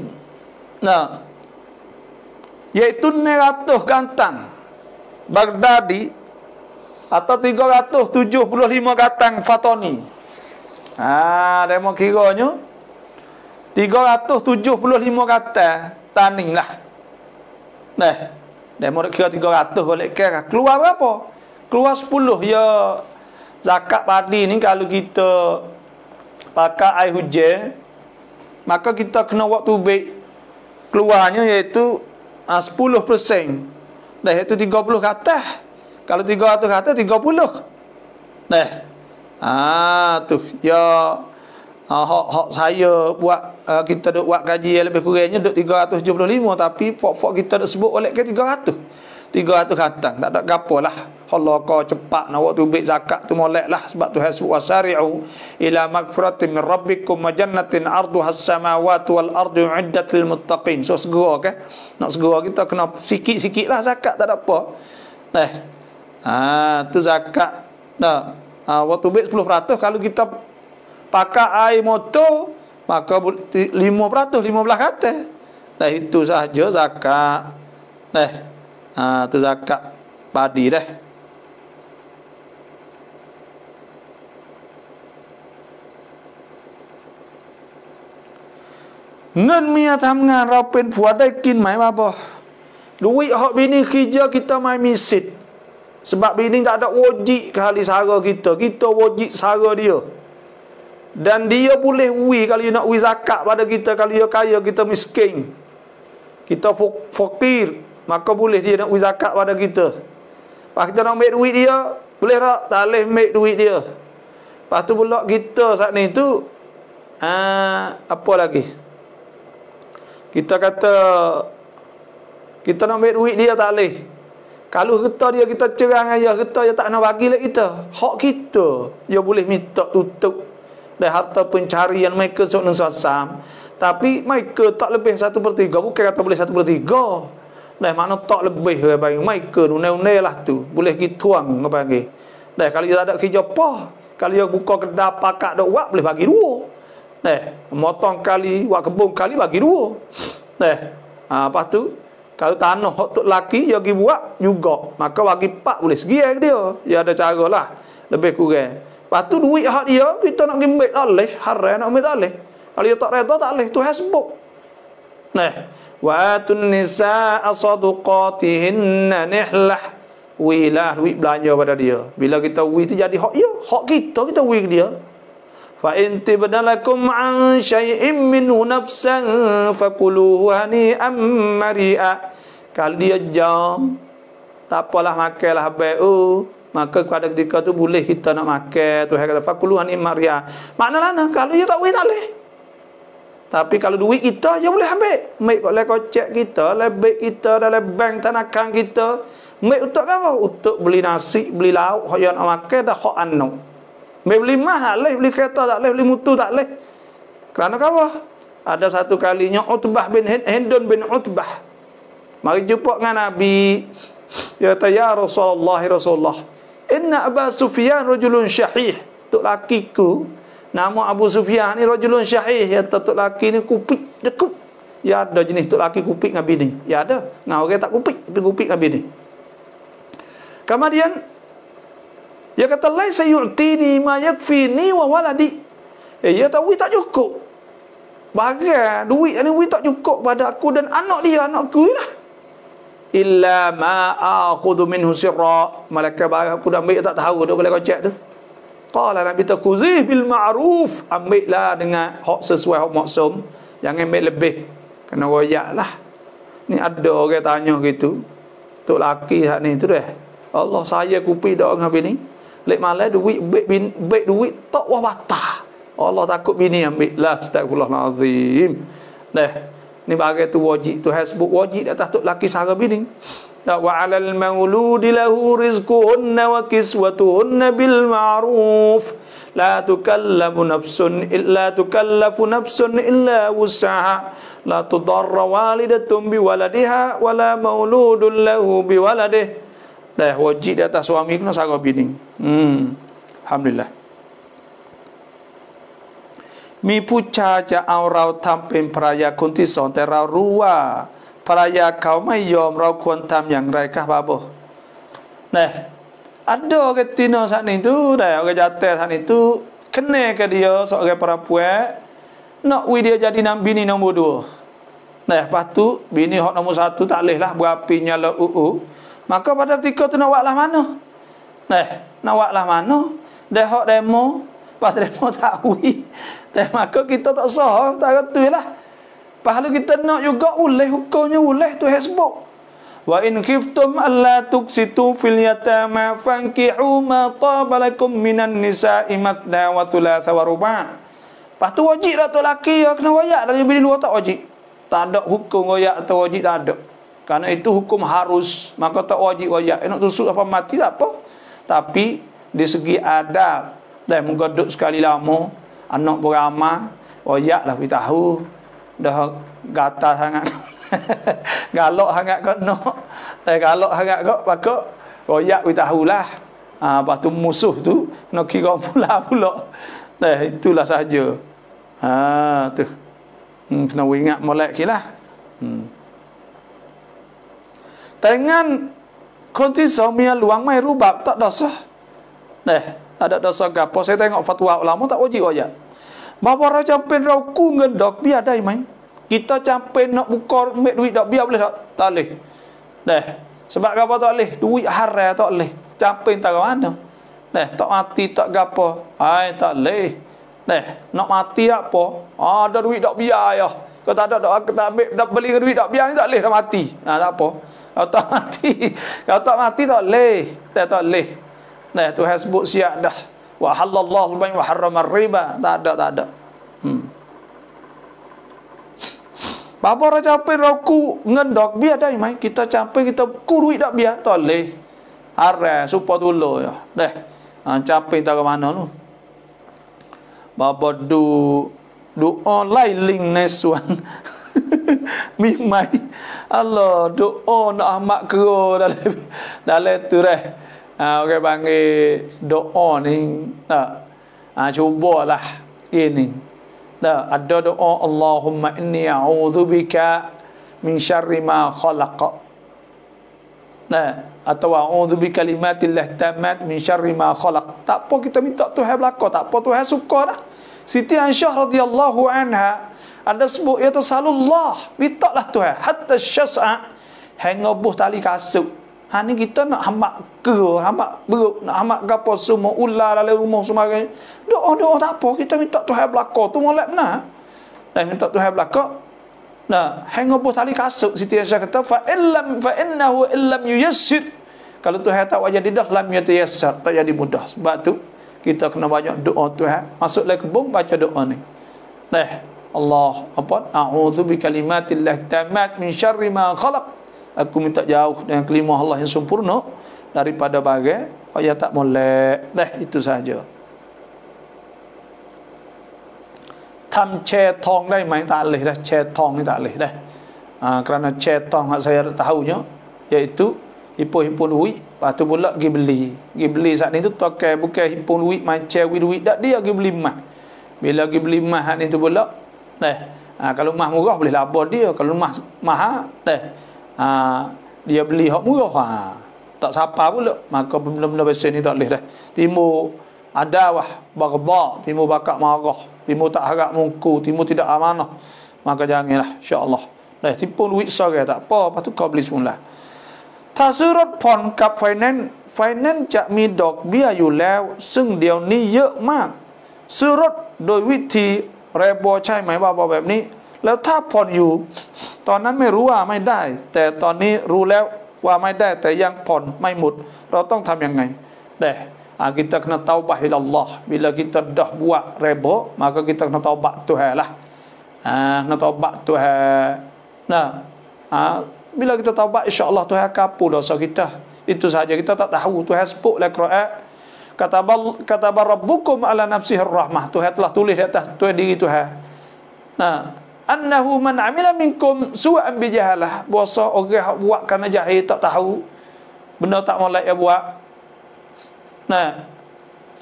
yaitu 900 gantang Baghdadi atau 375 gatang Fatoni. Demo kiranya 375 gatang taning lah. Demo kira 300 boleh kira. Keluar berapa? Keluar 10 ya. Zakat padi ni kalau kita pakai air hujan, maka kita kena waktu baik keluarnya iaitu 10%. Iaitu 30 gatang. Kalau 300 kata 30. Tu ya Hak saya buat kita duk buat kaji yang lebih kurangnya duk 375, tapi pok-pok kita duk sebut oleh ke 300 khatang. Tak ada gapo lah. Allah kau cepat nak waktu bik zakat tu molek lah, sebab tu hasbu wasari'u ila magfiratin min rabbikum wa jannatin arduha as-samawati wal ardu uiddat lil muttaqin. So segera ke? Nak segera kita kena sikit-sikit lah zakat, tak ada apa. Tu zakat. Waktu bik 10%, kalau kita pakai air motor maka 5%, 15 kata. Itu sahaja zakat. Tu zakat padi dah. Ngan mia thamngan rau penผัวได้กินไหม apa? Duit hak bini kerja kita mai misit. Sebab bini tak ada wajib kali sara kita. Kita wajib sara dia. Dan dia boleh kalau nak zakat pada kita. Kalau dia kaya, kita miskin, kita fakir, maka boleh dia nak zakat pada kita. Lepas kita nak ambil duit dia, boleh tak? Tak boleh ambil duit dia. Lepas tu pula kita saat ni tu apa lagi? Kita kata kita nak ambil duit dia, tak boleh. Kalau harta dia kita cerang ayah, harta dia tak nak bagi lagi kita. Hak kita, dia boleh minta tutup dari harta pencarian mereka seorang suasam. Tapi mereka tak lebih 1/3. Bukan kata boleh 1/3. Mana tak lebih bagi mereka unai-unai lah tu. Boleh pergi tuang bagi. Kalau dia tak ada kerja apa, kalau dia buka kedai pakak dok buat, boleh bagi 2. Motong kali, buat kebun kali bagi 2. Lepas tu kalau tanah hak tok laki dia pergi buat juga, maka bagi 4 boleh segi dia. Dia ada cara lah lebih kurang. Lepas tu duit hak dia kita nak ambil tak boleh, haram nak ambil tak boleh. Kalau dia tak reda tak boleh, tu hasbuk. Wa atun nisaa sadaqatihinna nihlah. Wilah duit belanja pada dia. Bila kita wi tu jadi hak dia, hak kita wi ke dia. Fa in tibdalakum an syai'in minhu nafsan fakuluhu hani'an mari'a. Kalau dia jam, tak apalah makanlah habis. Maka pada ketika tu boleh kita nak makan. Tuhan kata fakuluhu hani'an mari'a. Maknanya kalau dia tak wi tak boleh. Tapi kalau duit kita, dia boleh ambil. Ambil oleh kocek kita, lebih kita dalam bank tanakan kita. Ambil untuk apa? Untuk beli nasi, beli lauk, yang nak makan dah hak anu. Beli mah tak boleh, beli kereta tak boleh, beli motor tak boleh. Kerana apa? Ada satu kalinya Utbah bin Hindun bin Utbah mari jumpa dengan Nabi. Dia kata, ya Rasulullah, inna Aba Sufyan rajulun syahih. Tok lakiku nama Abu Sufyan ni rajulun syahih. Ya tok laki ni kupik dekuk. Ya ada jenis tok laki kupik dengan bini. Ya ada. Ngau orang tak kupik, tapi kupik dengan bini. Kemudian dia kata, laisa yu'tini ma yakfini wa waladi. Ya tak wi tak cukup. Bagai duit ni wi tak cukup pada aku dan anak dia, anakku lah. Illa ma akhudhu minhu sirra. Malaikat barang aku dah ambil tak tahu dah boleh kocek tu. Qala Nabi takuzih bil ma'ruf. Ambillah dengan hak sesuai hak maksum. Jangan ambil lebih. Kena royak lah. Ni ada orang tanya gitu. Tok laki hak ni tu dah. Allah saya kupi dak dengan bini. Lek malai duit baik duit tak wah batah. Allah takut bini ambil lah. Astagfirullahalazim. Ni bagai tu wajib tu hasbuk wajib atas tok laki sara bini. Wa 'alal mauludi lahu rizquhunna wa kiswatuhunna bil ma'ruf. La tukallafu nafsun illa wus'aha. La tudarra walidatun bi waladiha wala mauludun lahu bi waladihi. Wajib di atas suami kena sara bini. Alhamdulillah. Mi pucha ja aurau tampin peraya kunti son terau ruwa. Peraya kau mai yom rauควรทำอย่างไรkah baboh. Ada orang tino saat ni tu, orang jatuh saat ni tu kena ke dia seorang perempuan nak dia jadi bini nombor 2. Lepas tu bini hak nombor 1 tak boleh lah berapinya la Maka pada ketika tu nak buatlah mana? Nak buatlah mana? Dah hak demo, pas demo tak wi. Maka kita tak sah, tak betul lah. Pahala kita nak juga boleh hukumnya boleh tu hasbuk. Wa in khiftum alla tuksitu fil yatama fankihu ma taba lakum minan nisa'i mathna wa thulatha wa ruba'. Lepas tu wajib lah tu lelaki kena royak, dan bini luar tak wajib. Tak ada hukum royak atau wajib, tak ada. Kerana itu hukum harus, maka tak wajib royak. Nak tusuk apa mati tak apa. Tapi di segi adab, dan muka duduk sekali lama, anak beramah, royak lah beritahu. Dah gatal sangat. Galak sangat kau nak. Galak sangat kau, maka royak beritahu lah. Lepas tu musuh tu nak kira pula. Itulah sahaja. Tu. Kena ingat molek lah. Dengan konti suami luang mai rubab tak dosa. Tak ada dosa gapo. Saya tengok fatwa ulama tak wajib royak. Bapa ra campin rauku ngendok biar dai mai. Kita campin nak buka ambil duit dak biar boleh tak? Tak boleh. Sebab gapo tak boleh? Duit haram tak boleh. Campin tak mana. Tak mati tak gapo. Tak boleh. Nak mati apa? Ada duit dak biar ya. Kalau tak ada dak ambil dak beli duit dak biar ni tak boleh dah mati. Tak apa. Kalau tak mati tak boleh. Tak boleh. Tuhan sebut siap dah. Wa halallahu al-bay' wa harrama riba. Tak ada. Bapa ra campin roku ngendok biar dai mai. Kita campin kita ku duit dak biar tak boleh. Haram supaya dulu ya. Campin tak ke mana tu. Bapa doa lailing neswan. Mimai Allah doa nak amat kero dalam tu orang panggil doa ni cubalah ini ada doa Allahumma inni a'udzubika min syarri ma khalaq atau a'udzu bi kalimatillah tammat min syarri ma khalaq. Tak apa kita minta Tuhan belaka, tak apa Tuhan suka dah. Siti Aisyah radhiyallahu anha ada sebut ya tasalullah, mintalah Tuhan hatta syas'a hang ngobuh tali kasut. Ni kita nak hamak ke, hamak beruk, nak hamak gapo semua ular dalam rumah semua. Doa tak apa, kita minta Tuhan belaka tu molek benar. Minta Tuhan belaka. Hang ngobuh tali kasut. Siti Aisyah kata fa innahu illam yuyassir. Kalau Tuhan tak wajah dah lam yatayassar, tak jadi mudah. Sebab tu kita kena banyak doa Tuhan. Masuk dalam kebun baca doa ni. Allah a'udzu bi kalimatillah tammat min syarri ma khalaq. Aku minta jauh dengan kalimah Allah yang sempurna daripada bagai yang tak molek. Itu saja. Tam che tong dai mai tak boleh dah. Che tong ni tak boleh dah. Kerana che tong saya tahunya iaitu himpun duit, lepas tu pula pergi beli saat ni tu tokai bukan himpun duit main cewi duit dak, dia pergi beli emas. Bila pergi beli emas saat ni tu pula kalau emas murah boleh labur dia, kalau emas mahal dia beli hak murah tak siapa pula, maka benda-benda biasa ni tak boleh dah. Timur adawah baghdha, timur bakak marah, timur tak harap mungku, timur tidak amanah, maka janganlah insya-Allah. Timpun duit sore tak apa, lepas tu kau beli semula. ถ้าซื้อรถผ่อนกับไฟแนนซ์จะมีดอกเบี้ยอยู่แล้วซึ่งเดี๋ยวนี้เยอะมากซื้อรถโดยวิธีแรบอใช่ไหมว่าแบบนี้แล้วถ้าผ่อนอยู่ตอนนั้นไม่รู้ว่าไม่ได้แต่ตอนนี้รู้แล้วว่าไม่ได้แต่ยังผ่อนไม่หมดเราต้องทำยังไงkita kena taubat ila Allah. Bila kita dah buat reba, maka kita kena taubat Tuhan lah. Kena taubat Tuhan. Bila kita taubat, insya-Allah Tuhan hapus dosa kita. Itu saja, kita tak tahu. Tuhan sebut dalam Quran, kata rabbukum ala nafsihi rahmah. Tuhan telah tulis di atas Tuhan diri Tuhan. Annahu man amila minkum su'an bijahalah. Bahasa orang buat kerana jahil, tak tahu. Benda tak molek dia buat.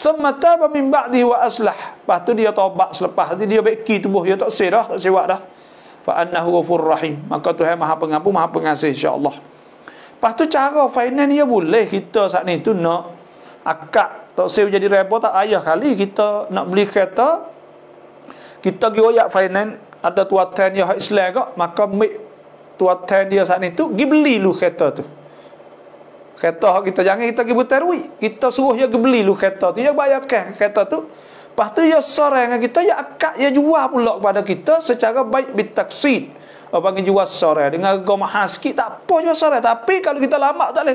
Thumma taba min ba'dihi wa aslah. Lepas tu dia taubat selepas tu dia baiki tubuh dia tak sirah, tak siwak dah. Fa annahu ghafurur rahim. Maka Tuhan Maha Pengampun, Maha Pengasih insya-Allah. Lepas tu cara finance dia boleh kita saat ni tu nak akak tak save jadi reba tak ayah kali kita nak beli kereta kita pergi royak finance ada tuatan dia Islam kak, maka ambil tuatan dia saat ni tu pergi beli lu kereta tu. Kereta kita jangan kita pergi buta duit, kita suruh dia pergi beli lu kereta tu, dia bayar kereta tu. Lepas tu dia sorang dengan kita, dia akak dia jual pula kepada kita secara baik bitaksid. Panggil jual sorang dengan harga mahal sikit tak apa jual sorang, tapi kalau kita lama tak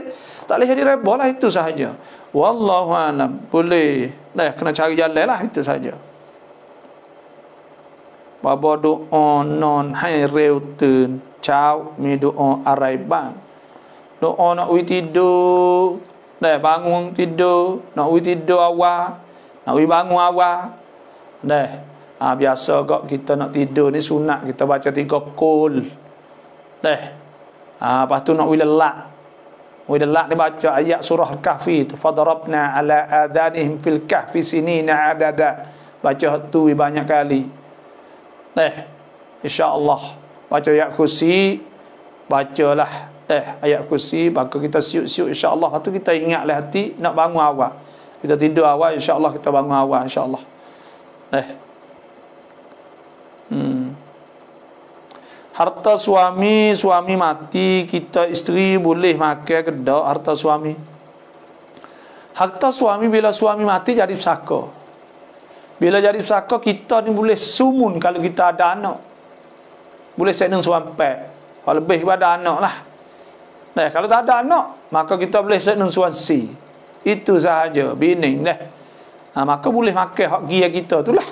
boleh jadi reba lah, itu sahaja. Wallahu alam. Boleh kena cari jalan lah, itu sahaja. babo doa non hai reuตื่นเช้ามีdoaอะไรบ้างdoa nak wi tidur dah bangun tidur nak wi tidur awal nak wi bangun awal dah biasa kok kita nak tidur ni sunat kita baca 3 qul dah lepas tu nak wi lelak dia baca ayat surah Al-Kahfi tu fadarabna ala adanihim fil kahfi sinina adada baca tu banyak kali insya-Allah baca ayat kursi bacalah ayat kursi maka kita siuk-siuk insya-Allah tu kita ingatlah hati nak bangun awal kita tidur awal insya-Allah kita bangun awal insya-Allah harta suami mati kita isteri boleh makan ke tak harta suami bila suami mati jadi pesaka bila jadi pesaka kita ni boleh sumun kalau kita ada anak boleh seneng suampai kalau lebih pada anak lah kalau tak ada anak maka kita boleh seneng suansi itu sahaja bining maka boleh makan hak gia kita tu lah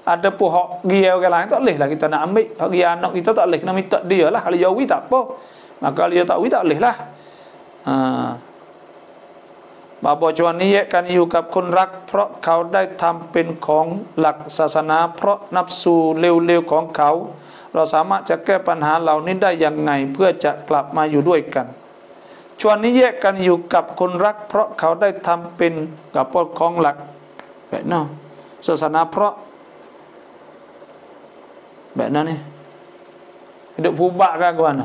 ada pun hak gia orang lain tak boleh lah kita nak ambil hak gia anak kita tak boleh kena minta dia lah kalau jawi tak apa maka kalau dia tak wi tak boleh lahบาบอจวนนี้กันอยู่กับคนรักเพราะเขาได้ทำเป็นของหลักศาสนาเพราะนับสู่เร็วๆของเขาเราสามารถจะแก้ปัญหาเหล่านี้ได้อย่างไงเพื่อจะกลับมาอยู่ด้วยกันชวนนี้แยกกันอยู่กับคนรักเพราะเขาได้ทำเป็นกับของหลักแบบนั้นศาสนาเพราะแบบนั้นนี่hidup fubak kan kawan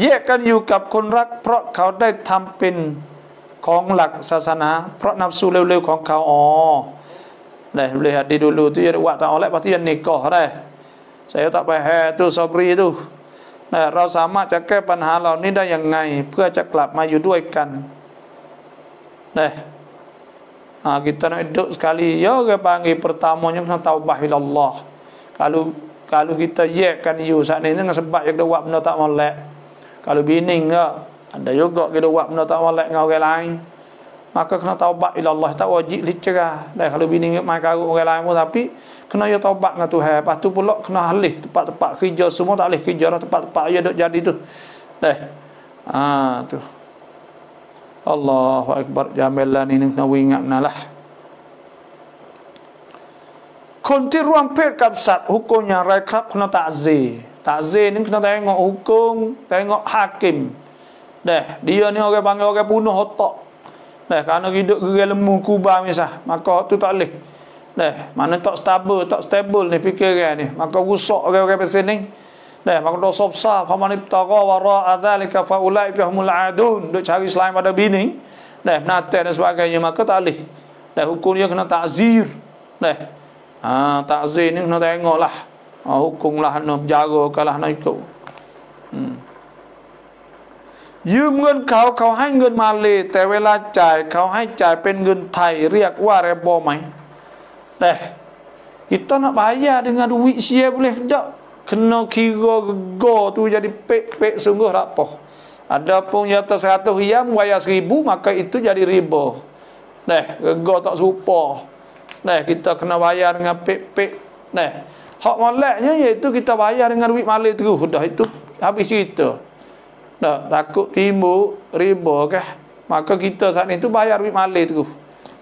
แยกกันอยู่กับคนรักเพราะเขาได้ทำเป็นของหลักศาสนาเพราะนับสู่เร็วๆของเขาlihat di dulu tu ya buat tak oleh pasti nikah dah saya tak faham tu sabri tuเราสามารถจะแก้ปัญหาเหล่านี้ได้ยังไงเพื่อจะกลับมาอยู่ด้วยกันkita nak hidup sekali ya ke panggil pertamanya kena taubah ilallah kalau kita yekkan you saat ni dengan sebab yang kita buat benda tak molek kalau bining ke ada juga kita buat benda tak molek dengan orang lain maka kena taubat ilallah tak wajib dicerah dan kalau bining mai karut orang lain pun tapi kena ya taubat dengan Tuhan lepas tu pula kena alih tempat-tempat kerja semua tak alih kerja dah tempat-tempat dia duk jadi tu tu Allahu Akbar jamilan ini kena ingatlah lahคนที่ร่วมเพศกับสัตว์ hukumnya อะไรครับ kena takzir ni kena tengok hukum tengok hakim dia ni orang panggil orang bunuh otak kerana hidup gerai lemu kubah misal maka tu tak boleh mana tak stable ni fikiran ni maka rusak orang-orang pasal ni maka dosa besar faman ibtagha wara'a dzalika fa ulaika humul adun duk cari selain pada bini menatai dan sebagainya maka tak boleh hukum dia kena takzir takzir ni kena tengoklah hukum lah nak berjaga kalah nak ikut ยืมเงินเขาให้เงินมาเลยแต่เวลาจ่ายเขาให้จ่ายเป็นเงินไทยเรียกว่าribaไหมkita nak bayar dengan duit sia boleh tak kena kira gego tu jadi pek sungguh tak apa adapun yang atas 100 riyal bayar 1000 maka itu jadi riba gego tak serupa kita kena bayar dengan pek hak moleknya iaitu kita bayar dengan duit malai terus dah itu habis cerita takut timbul riba kah maka kita saat itu bayar duit malai terus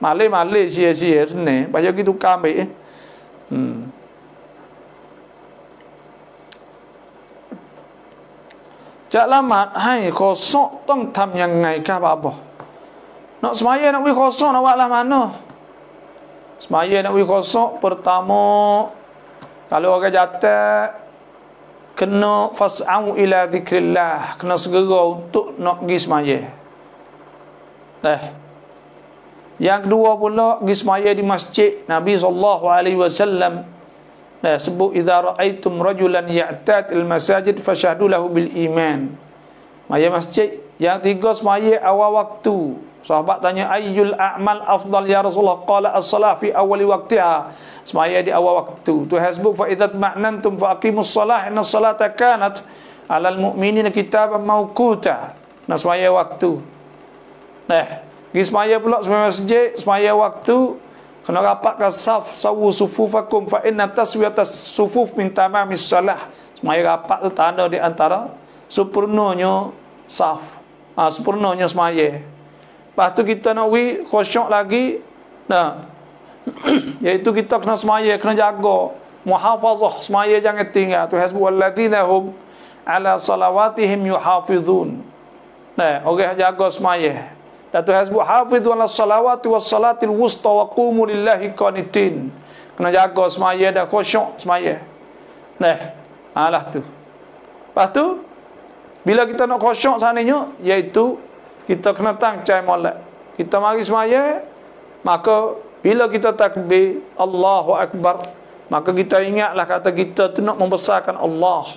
malai sia-sia senang bayar gitu kambingจะละหมาดให้ขอซอกต้องทำยังไงครับบ่nak semaya nak wi khosok nak buat lah mana semaya nak wi khosok pertama kalau orang jatuh kena fas'au ila zikrillah kena segera untuk nak pergi semaya yang kedua pula pergi semaya di masjid Nabi SAW sebut idza ra'aitum rajulan ya'tad al-masajid fashhadu lahu bil iman semaya masjid. Yang tiga semaya awal waktu. Sahabat tanya ayyul a'mal afdal ya Rasulullah, qala as-salah fi awali waqtiha, semaya di awal waktu. Tuhan sebut fa idza ma'nantum fa aqimus salah inna salata kanat 'alal mu'minina kitaban mawquta. Nah semaya waktu. Pergi semaya pula semaya masjid, semaya waktu, kena rapatkan saf, sawu sufufakum fa inna taswiyatas sufuf min tamamis salah. Semaya rapat tu tanda di antara sempurnanya saf. Sempurnanya semaya. Lepas tu kita nak khusyuk lagi. Nah, iaitu kita kena semaya, kena jaga muhafazah semaya, jangan tinggal. Tu hasbul ladzina hum ala salawatihim yuhafizun. Nah, orang jaga semaya. Dan tu hasbu hafizu ala salawati was salatil wusta wa qumu lillahi qanitin. Kena jaga semaya dan khusyuk semaya. Nah, alah tu. Lepas tu bila kita nak khusyuk sananya, iaitu kita kena tangcai molek. Kita mari semaya, maka bila kita takbir Allahu akbar, maka kita ingatlah kata kita tu nak membesarkan Allah.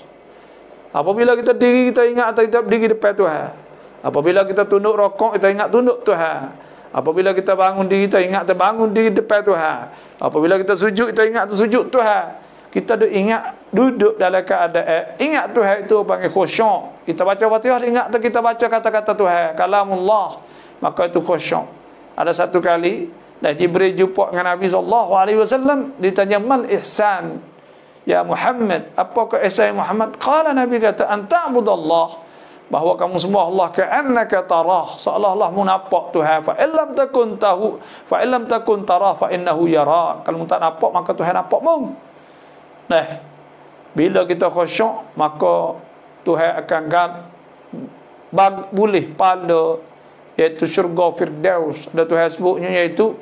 Apabila kita diri, kita ingat kita berdiri depan Tuhan. Apabila kita tunduk rokok, kita ingat tunduk Tuhan. Apabila kita bangun diri, kita ingat terbangun diri depan Tuhan. Apabila kita sujud, kita ingat tersujud Tuhan. Kita ingat duduk dalam keadaan ingat Tuhan, itu panggil khusyuk. Kita baca Fatihah, ingat kita baca kata-kata Tuhan, kalamullah, maka itu khusyuk. Ada satu kali Jibril jumpa dengan Nabi SAW, ditanya mal ihsan ya Muhammad, apakah ihsan Muhammad? Qala, Nabi kata, anta'budallah, bahawa kamu sembah Allah ka'annaka tarah, seolah-olah mu nampak Tuhan. Fa illam takun tahu, fa illam takun tarah, fa innahu yara. Kalau mu tak nampak, maka Tuhan nampak mu. Nah, bila kita khusyuk, maka Tuhan akan boleh pada iaitu syurga Firdaus. Ada Tuhan sebutnya iaitu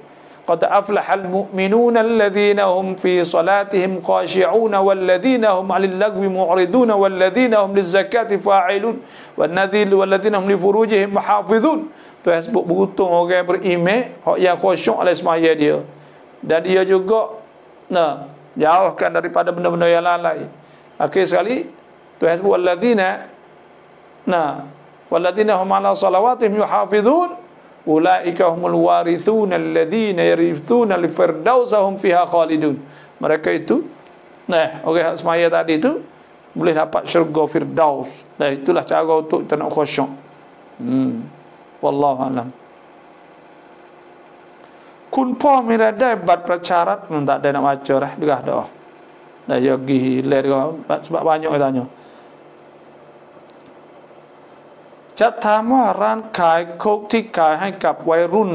qad aflahal mu'minuna alladhina hum fi salatihim khashi'una walladhina hum 'anil lagwi mu'riduna walladhina hum lizakati fa'ilun walladhina hum li furujihim muhafizun. Tuhan sebut beruntung orang beriman yang khusyuk oleh semaya dia, dan dia juga jauhkan daripada benda-benda yang lalai. Akhir sekali Tuhan sebut walladhina hum 'ala salawatihim yuhafizun ulaika humul warithuna alladhina yarithuna li firdausahum fiha khalidun. Mereka itu orang semaya tadi itu boleh dapat syurga Firdaus. Dan itulah cara untuk kita nak khusyuk. Wallahu alam. Kun po mirada bat pracarat, tak ada nak baca dah derah dah. Dah yogi hilir sebab banyak orang tanya. จะถามว่าร้านขายโคกที่ขายให้กับวัยรุ่น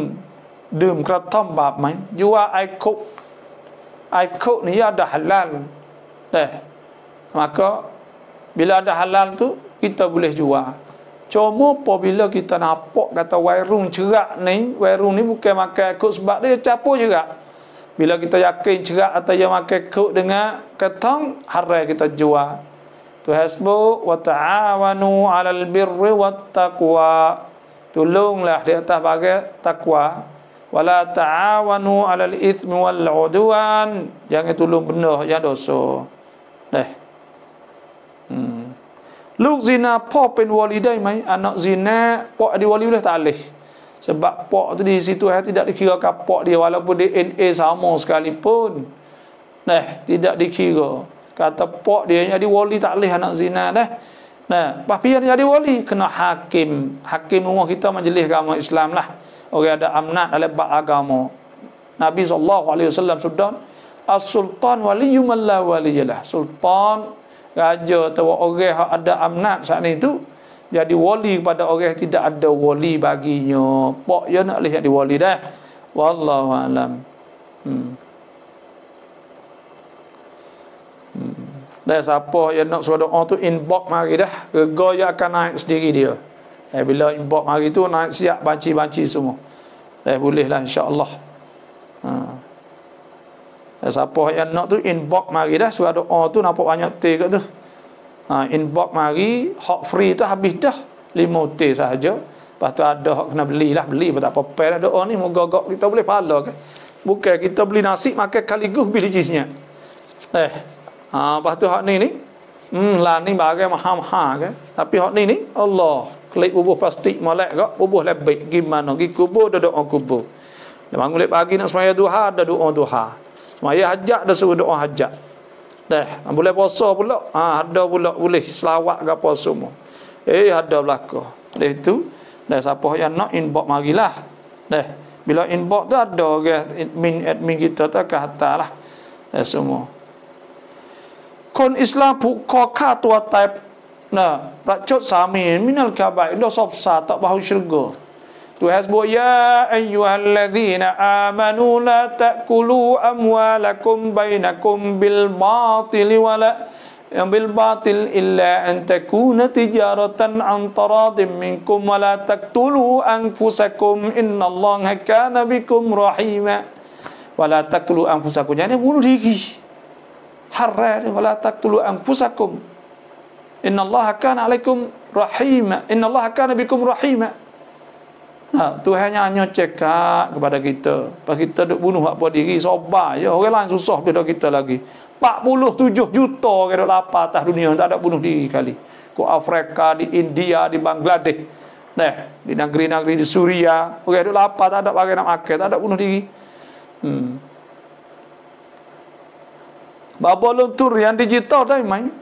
ดื่มกระท่อมบาปไหม Jual air coke ni ada halal. Maka bila ada halal tu kita boleh jual. Cuma apabila kita nampak kata wairung cerak ni, wairung ni bukan makan coke sebab dia campur cerak. Bila kita yakin cerak atau dia makan coke dengan ketong, haram kita jual. Tuhan sebut wa ta'awanu 'alal birri wat taqwa, tolonglah di atas bagai takwa. Wala ta'awanu 'alal itsmi wal 'udwan, jangan tolong benda yang dosa.ลูกซินาพ่อเป็นวลีได้ไหม anak zina pak di wali boleh tak boleh, sebab pak tu di situ tidak dikirakan pak dia walaupun DNA sama sekalipun. Tidak dikira. Kata pak dia jadi wali tak boleh anak zina dah. Tapi yang jadi wali kena hakim rumah kita, majlis agama Islam lah. Orang ada amanat dalam bab agama. Nabi SAW sudah as-sultan waliyyu man la waliyalah. Sultan, raja atau orang yang ada amanat saat itu jadi wali kepada orang yang tidak ada wali baginya. Pak dia nak boleh jadi wali dah. Wallahu alam. Dan siapa yang nak suruh doa tu inbox mari dah, rega dia akan naik sendiri dia. Bila inbox mari tu naik siap banci-banci semua. Bolehlah insya-Allah. Siapa yang nak tu inbox mari dah, suruh doa tu nampak banyak T kat tu. Inbox mari, hak free tu habis dah 5 T sahaja. Lepas tu ada hak kena belilah, beli tak apa-apa lah doa ni, moga-moga kita boleh pahala kan. Bukan kita beli nasi makan kaligus bilijisnya. Lepas tu hak ni lah ni bagai mahal-mahal kan. Tapi hak ni Allah klik bubuh plastik molek kak, bubuh lebih gimana gi kubur ada doa kubur. Bangun lep pagi nak semaya duha ada doa duha. Semaya hajat ada suruh doa hajat. Boleh puasa pula. Ada pula boleh selawat ke apa semua. Ada belaka. Itu siapa yang nak inbox marilah. Dah, bila inbox tu ada admin kita tu ke atas lah. Semua. Kon Islam buka ka tua type nah, racot sami minal kabair do sobsa tak bahu syurga. Tu hasbu ya ayyuhalladzina amanu la ta'kulu amwalakum bainakum bil batil wala bil batil illa an takuna tijaratan an taradin minkum wala taqtulu anfusakum innallaha kana bikum rahima. Wala taqtulu anfusakum, jangan bunuh diri. Haram wala taqtulu anfusakum. Innallaha kana alaikum rahima. Innallaha kana bikum rahima. Tuhan hanya cekak kepada kita. Pas kita duk bunuh apa diri, sobar je. Orang lain susah pada kita lagi. 47 juta orang duk lapar atas dunia, tak ada bunuh diri kali. Ko Afrika, di India, di Bangladesh. Nah, di negeri-negeri di Suria, orang duk lapar, tak ada bagi nak makan, tak ada bunuh diri. Babalun tur yang digital dah main.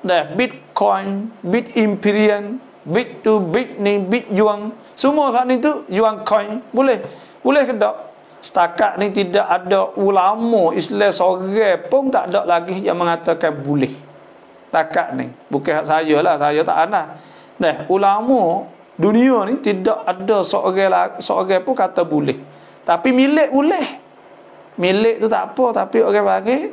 Nah, Bitcoin, Bit Imperial, Bit to Bit ni, Bit Yuan, semua saat ni tu Yuan coin boleh ke tak? Setakat ni tidak ada ulama Islam seorang pun tak ada lagi yang mengatakan boleh. Setakat ni, bukan hak saya lah, saya tak ada. Nah, ulama dunia ni tidak ada seorang pun kata boleh. Tapi milik boleh. Milik tu tak apa, tapi orang bagi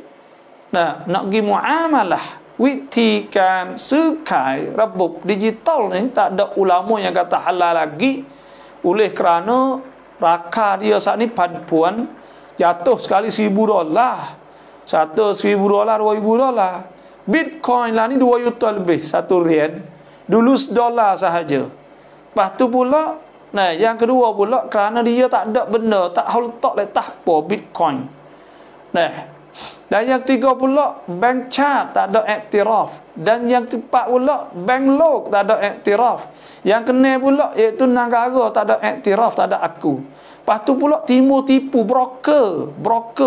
nah, nak pergi muamalah witikan sekai rebub digital ni tak ada ulama yang kata halal lagi. Oleh kerana raka dia saat ni puan jatuh sekali $1,000, satu $1,000, $2,000. Bitcoin lah ni 2 juta lebih satu rian, dulu $1 sahaja. Lepas tu pula nah, yang kedua pula kerana dia tak ada benda, tak letak letak apa Bitcoin. Nah, dan yang ketiga pula bank chat tak ada iktiraf. Dan yang keempat pula bank log tak ada iktiraf. Yang kena pula iaitu negara tak ada iktiraf, tak ada aku. Lepas tu pula timbul tipu broker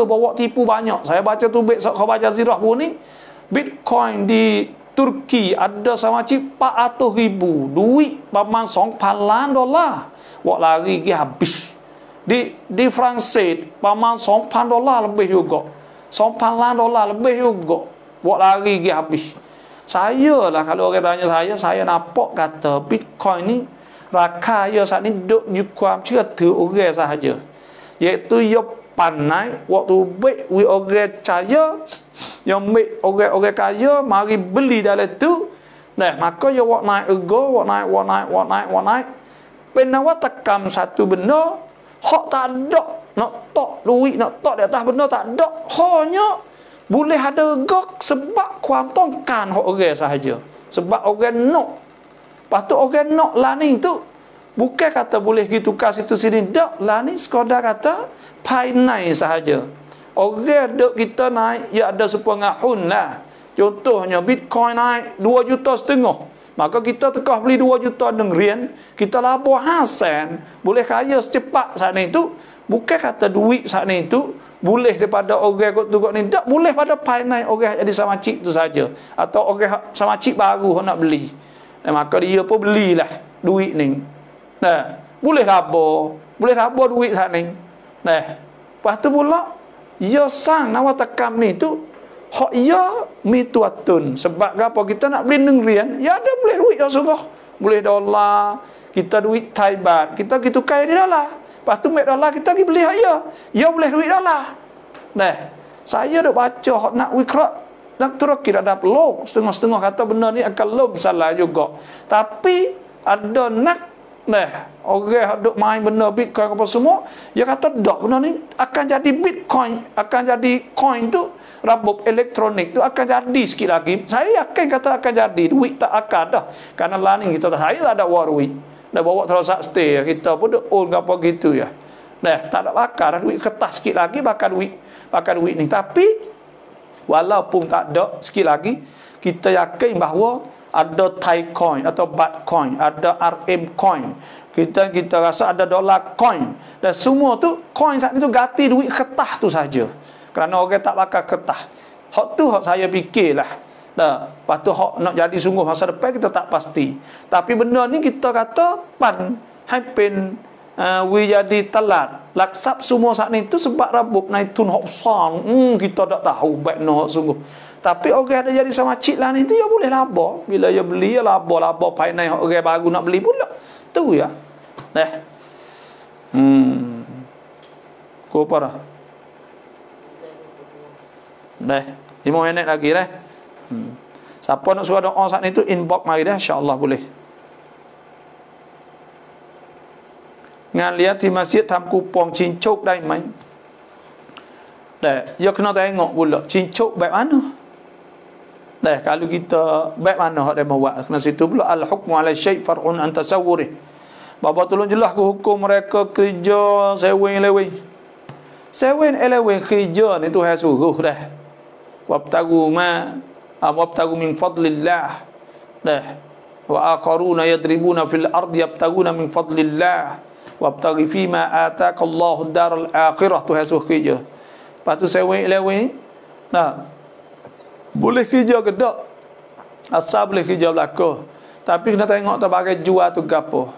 bawa tipu banyak. Saya baca tu khabar Jazirah pun ni, Bitcoin di Turki ada sama cik 400,000, duit paman $2,000. Wak lari pergi habis. Di Francis paman $2,000 lebih juga. $2,000 lebih juga. Buat lari pergi habis. Saya lah kalau orang tanya saya nampak kata Bitcoin ni raka dia saat ni duk juga cerita orang sahaja. Iaitu ia pandai waktu baik orang percaya, yang baik orang kaya mari beli dalam tu. Nah, maka dia wak naik ego, wak naik. Penawa tekam satu benda, hak tak ada nak tok duit, nak tok di atas benda tak ada. Hanya boleh ada gok sebab kuam tongkan hak orang sahaja. Sebab orang nak. Lepas tu orang nak lah ni tu bukan kata boleh gitu tukar situ sini. Tak lah ni sekadar kata pai naik sahaja. Orang duk kita naik ya ada sepengahun lah. Contohnya Bitcoin naik 2,5 juta. Maka kita tekah beli 2 juta rian, kita labur hasan, boleh kaya secepat saat ni tu. Bukan kata duit saat ni tu boleh daripada orang kot tu kot ni, tak boleh pada painai orang jadi sama cik tu saja, atau orang sama cik baru nak beli. Maka dia pun belilah duit ni. Nah, boleh labur duit saat ni. Nah, lepas tu pula ya sang nawa tekam ni tu hak ya mituatun. Sebab apa kita nak beli rian, ya ada boleh duit ya sungguh. Boleh dolar, kita duit Thai baht, kita gitu kaya di dolar. Lepas tu dolar kita pergi beli hak ya. Ya boleh duit dolar. Nah, saya dah baca hak nak wikrat nak terus kira ada log setengah-setengah kata benda ni akan log salah juga. Tapi ada nak orang duk main benda Bitcoin apa semua, dia kata dak benda ni akan jadi Bitcoin, akan jadi coin tu rabuk elektronik tu akan jadi sikit lagi. Saya yakin kata akan jadi, duit tak akan dah. Karena lah ni kita saya tak ada duit. Dah bawa terus stay kita pun duk own apa gitu ya. Nah, tak ada bakar duit kertas sikit lagi bakar duit ni. Tapi walaupun tak ada sikit lagi, kita yakin bahawa ada Thai coin atau Baht coin, ada RM coin. Kita rasa ada dolar coin. Dan semua tu coin saat itu ganti duit kertas tu saja. Kerana orang tak bakar kertas. Hak tu hak saya fikirlah. Dah, lepas tu hak nak jadi sungguh masa depan kita tak pasti. Tapi benda ni kita kata pan happen we jadi telat laksap semua saat ni tu sebab rabuk naitun hok besar. Kita tak tahu baik no sungguh. Tapi orang ada jadi sama cik lah ni tu ya boleh laba. Bila ya beli ya laba pai naik orang baru nak beli pula. Tu ya. Kau apa dah? 5 minit lagi dah. Siapa nak suruh doa saat ni tu inbox mari dah, insya-Allah boleh. Ngan lihat di masjid tham kupong cincuk dai mai. Ya kena tengok pula cincuk baik mana. Kalau kita baik mana hak dia mau buat. Kena situ pula al-hukmu 'ala syai' far'un an tasawwurih. Bapa tolong jelas ke hukum mereka kerja sewing-lewing. Sewing-lewing kerja ni Tuhan suruh dah. Wabtagu min fadlillah. Wa akharuna yadribuna fil ardi yabtaguna min fadlillah. Wabtaghi fima ataqallahu ad-daral akhirah. Tuhan suruh kerja. Lepas tu sewing-lewing boleh kerja ke tak? Asal boleh kerja belaka. Tapi kena tengok terbagai jual tu gapo.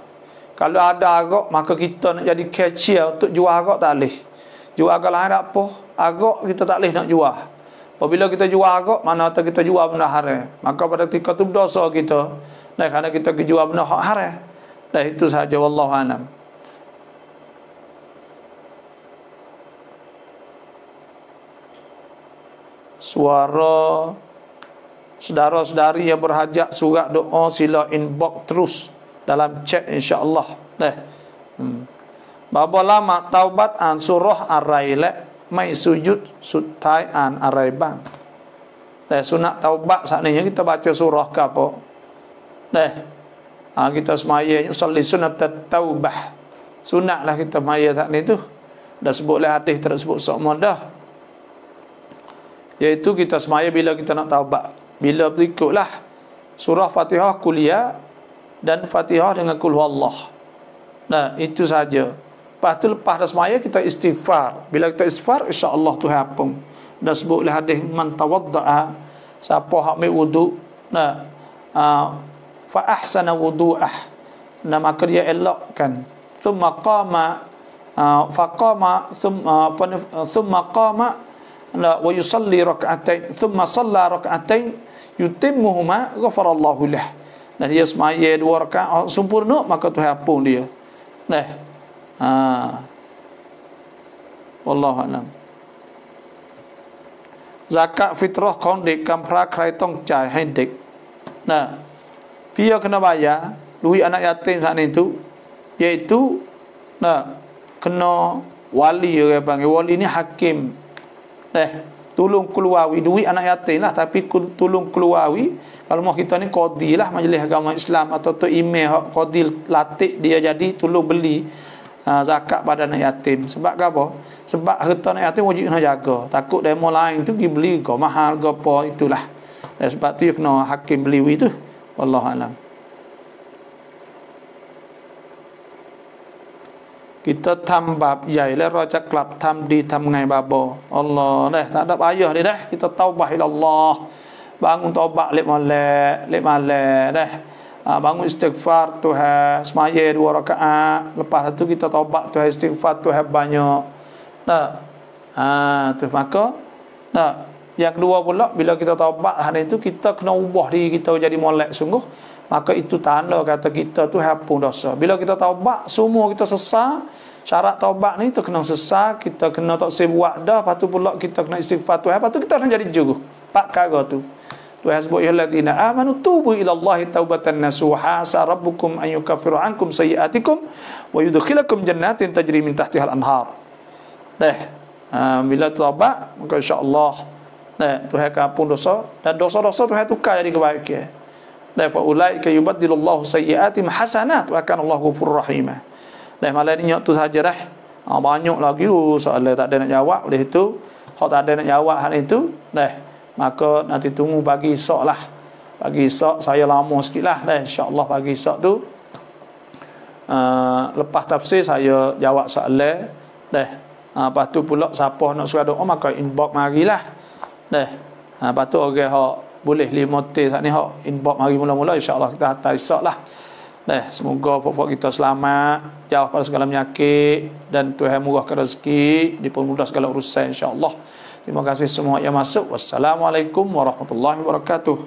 Kalau ada agak, maka kita nak jadi cashier untuk jual agak tak boleh. Jual agak lain tak apa. Agak kita tak boleh nak jual. Apabila kita jual agak, mana kita jual benda haram. Maka pada ketika tu berdosa kita. Kerana kita jual benda haram. Itu sahaja. Wallahu a'lam. Suara saudara-saudari yang berhajat surat doa sila inbox terus dalam chat insya-Allah. Bapa lama taubat an surah ar-railek mai sujud sutai an arai bang. Sunat taubat saknanya kita baca surah ke apa. Kita semaya usolli sunat taubah. Sunatlah kita semaya saat ni tu. Dah sebutlah hadis tak sebut semua dah. Iaitu kita semaya bila kita nak taubat. Bila berikutlah surah Fatihah kuliah dan Fatihah dengan kul huwallah. Itu saja. Lepas dah semaya kita istighfar. Bila kita istighfar insya-Allah Tuhan ampun. Dan sebutlah hadis man tawaddaa, siapa hak ambil wuduk, fa ahsana wudu'ah, maka dia elokkan. Thumma qama thumma qama wa yusalli rak'atain thumma shalla rak'atain yutimmuhuma ghafarallahu lah. Dan dia semaya 2 rakaat sempurna maka Tuhan ampun dia. Wallahu a'lam. Zakat fitrahของเด็กกำพร้าใครต้องจ่ายให้เด็ก Dia kena bayar duit anak yatim saat itu, iaitu kena wali, orang panggil wali ni hakim. Tolong keluari duit anak yatim lah, tapi tolong keluari. Kalau mau kita ni qadi lah, majlis agama Islam atau tu imam qadi latih dia jadi tolong beli zakat pada anak yatim. Sebab apa? Sebab harta anak yatim wajib kena jaga. Takut demo lain tu pergi beli ke mahal ke apa, itulah. Sebab tu kena hakim beli itu. Wallahu a'lam. Kita tambah jai le raja kelab tham di tham ngai babo. Allah tak ada payah dia dah. Kita taubah ila Allah. Bangun taubat lek malek dah. Bangun istighfar Tuhan, semaya 2 rakaat. Lepas tu kita taubat Tuhan, istighfar Tuhan banyak. Tu maka yang kedua pula, bila kita taubat hari itu kita kena ubah diri kita jadi molek sungguh. Maka itu tanda kata kita tu hapus dosa. Bila kita taubat, semua kita sesat. Syarat taubat ni tu kena sesat, kita kena tak sebuat dah, lepas tu pula kita kena istighfar Tuhan, lepas tu kita kena jadi juru. 4 perkara tu. Tuhan sebut ya allazina amanu tubu ila Allahi taubatan nasuha sa rabbukum an yukaffiru ankum sayiatikum wa yudkhilakum jannatin tajri min tahtiha al-anhar. Bila taubat, maka insya-Allah Tuhan akan ampun dosa, dan dosa-dosa Tuhan tukar jadi kebaikan. Fa ulaika yubaddilullahu sayyi'atihim hasanat wa kana Allahu ghafurur rahim. Malam ni tu saja dah. Banyak lagi soalan tak ada nak jawab oleh itu. Hak tak ada nak jawab hal itu, maka nanti tunggu pagi esok lah. Pagi esok saya lama sikit lah. InsyaAllah pagi esok tu lepas tafsir saya jawab soalan. Lepas tu pula siapa nak suruh doa maka inbox marilah. Lepas tu orang hak boleh 5 t saat ni hak inbox mari mula-mula, insya-Allah kita hantar esok lah. Semoga pokok kita selamat, jauh pada segala penyakit, dan Tuhan murahkan rezeki, dipermudah segala urusan insya-Allah. Terima kasih semua yang masuk. Wassalamualaikum warahmatullahi wabarakatuh.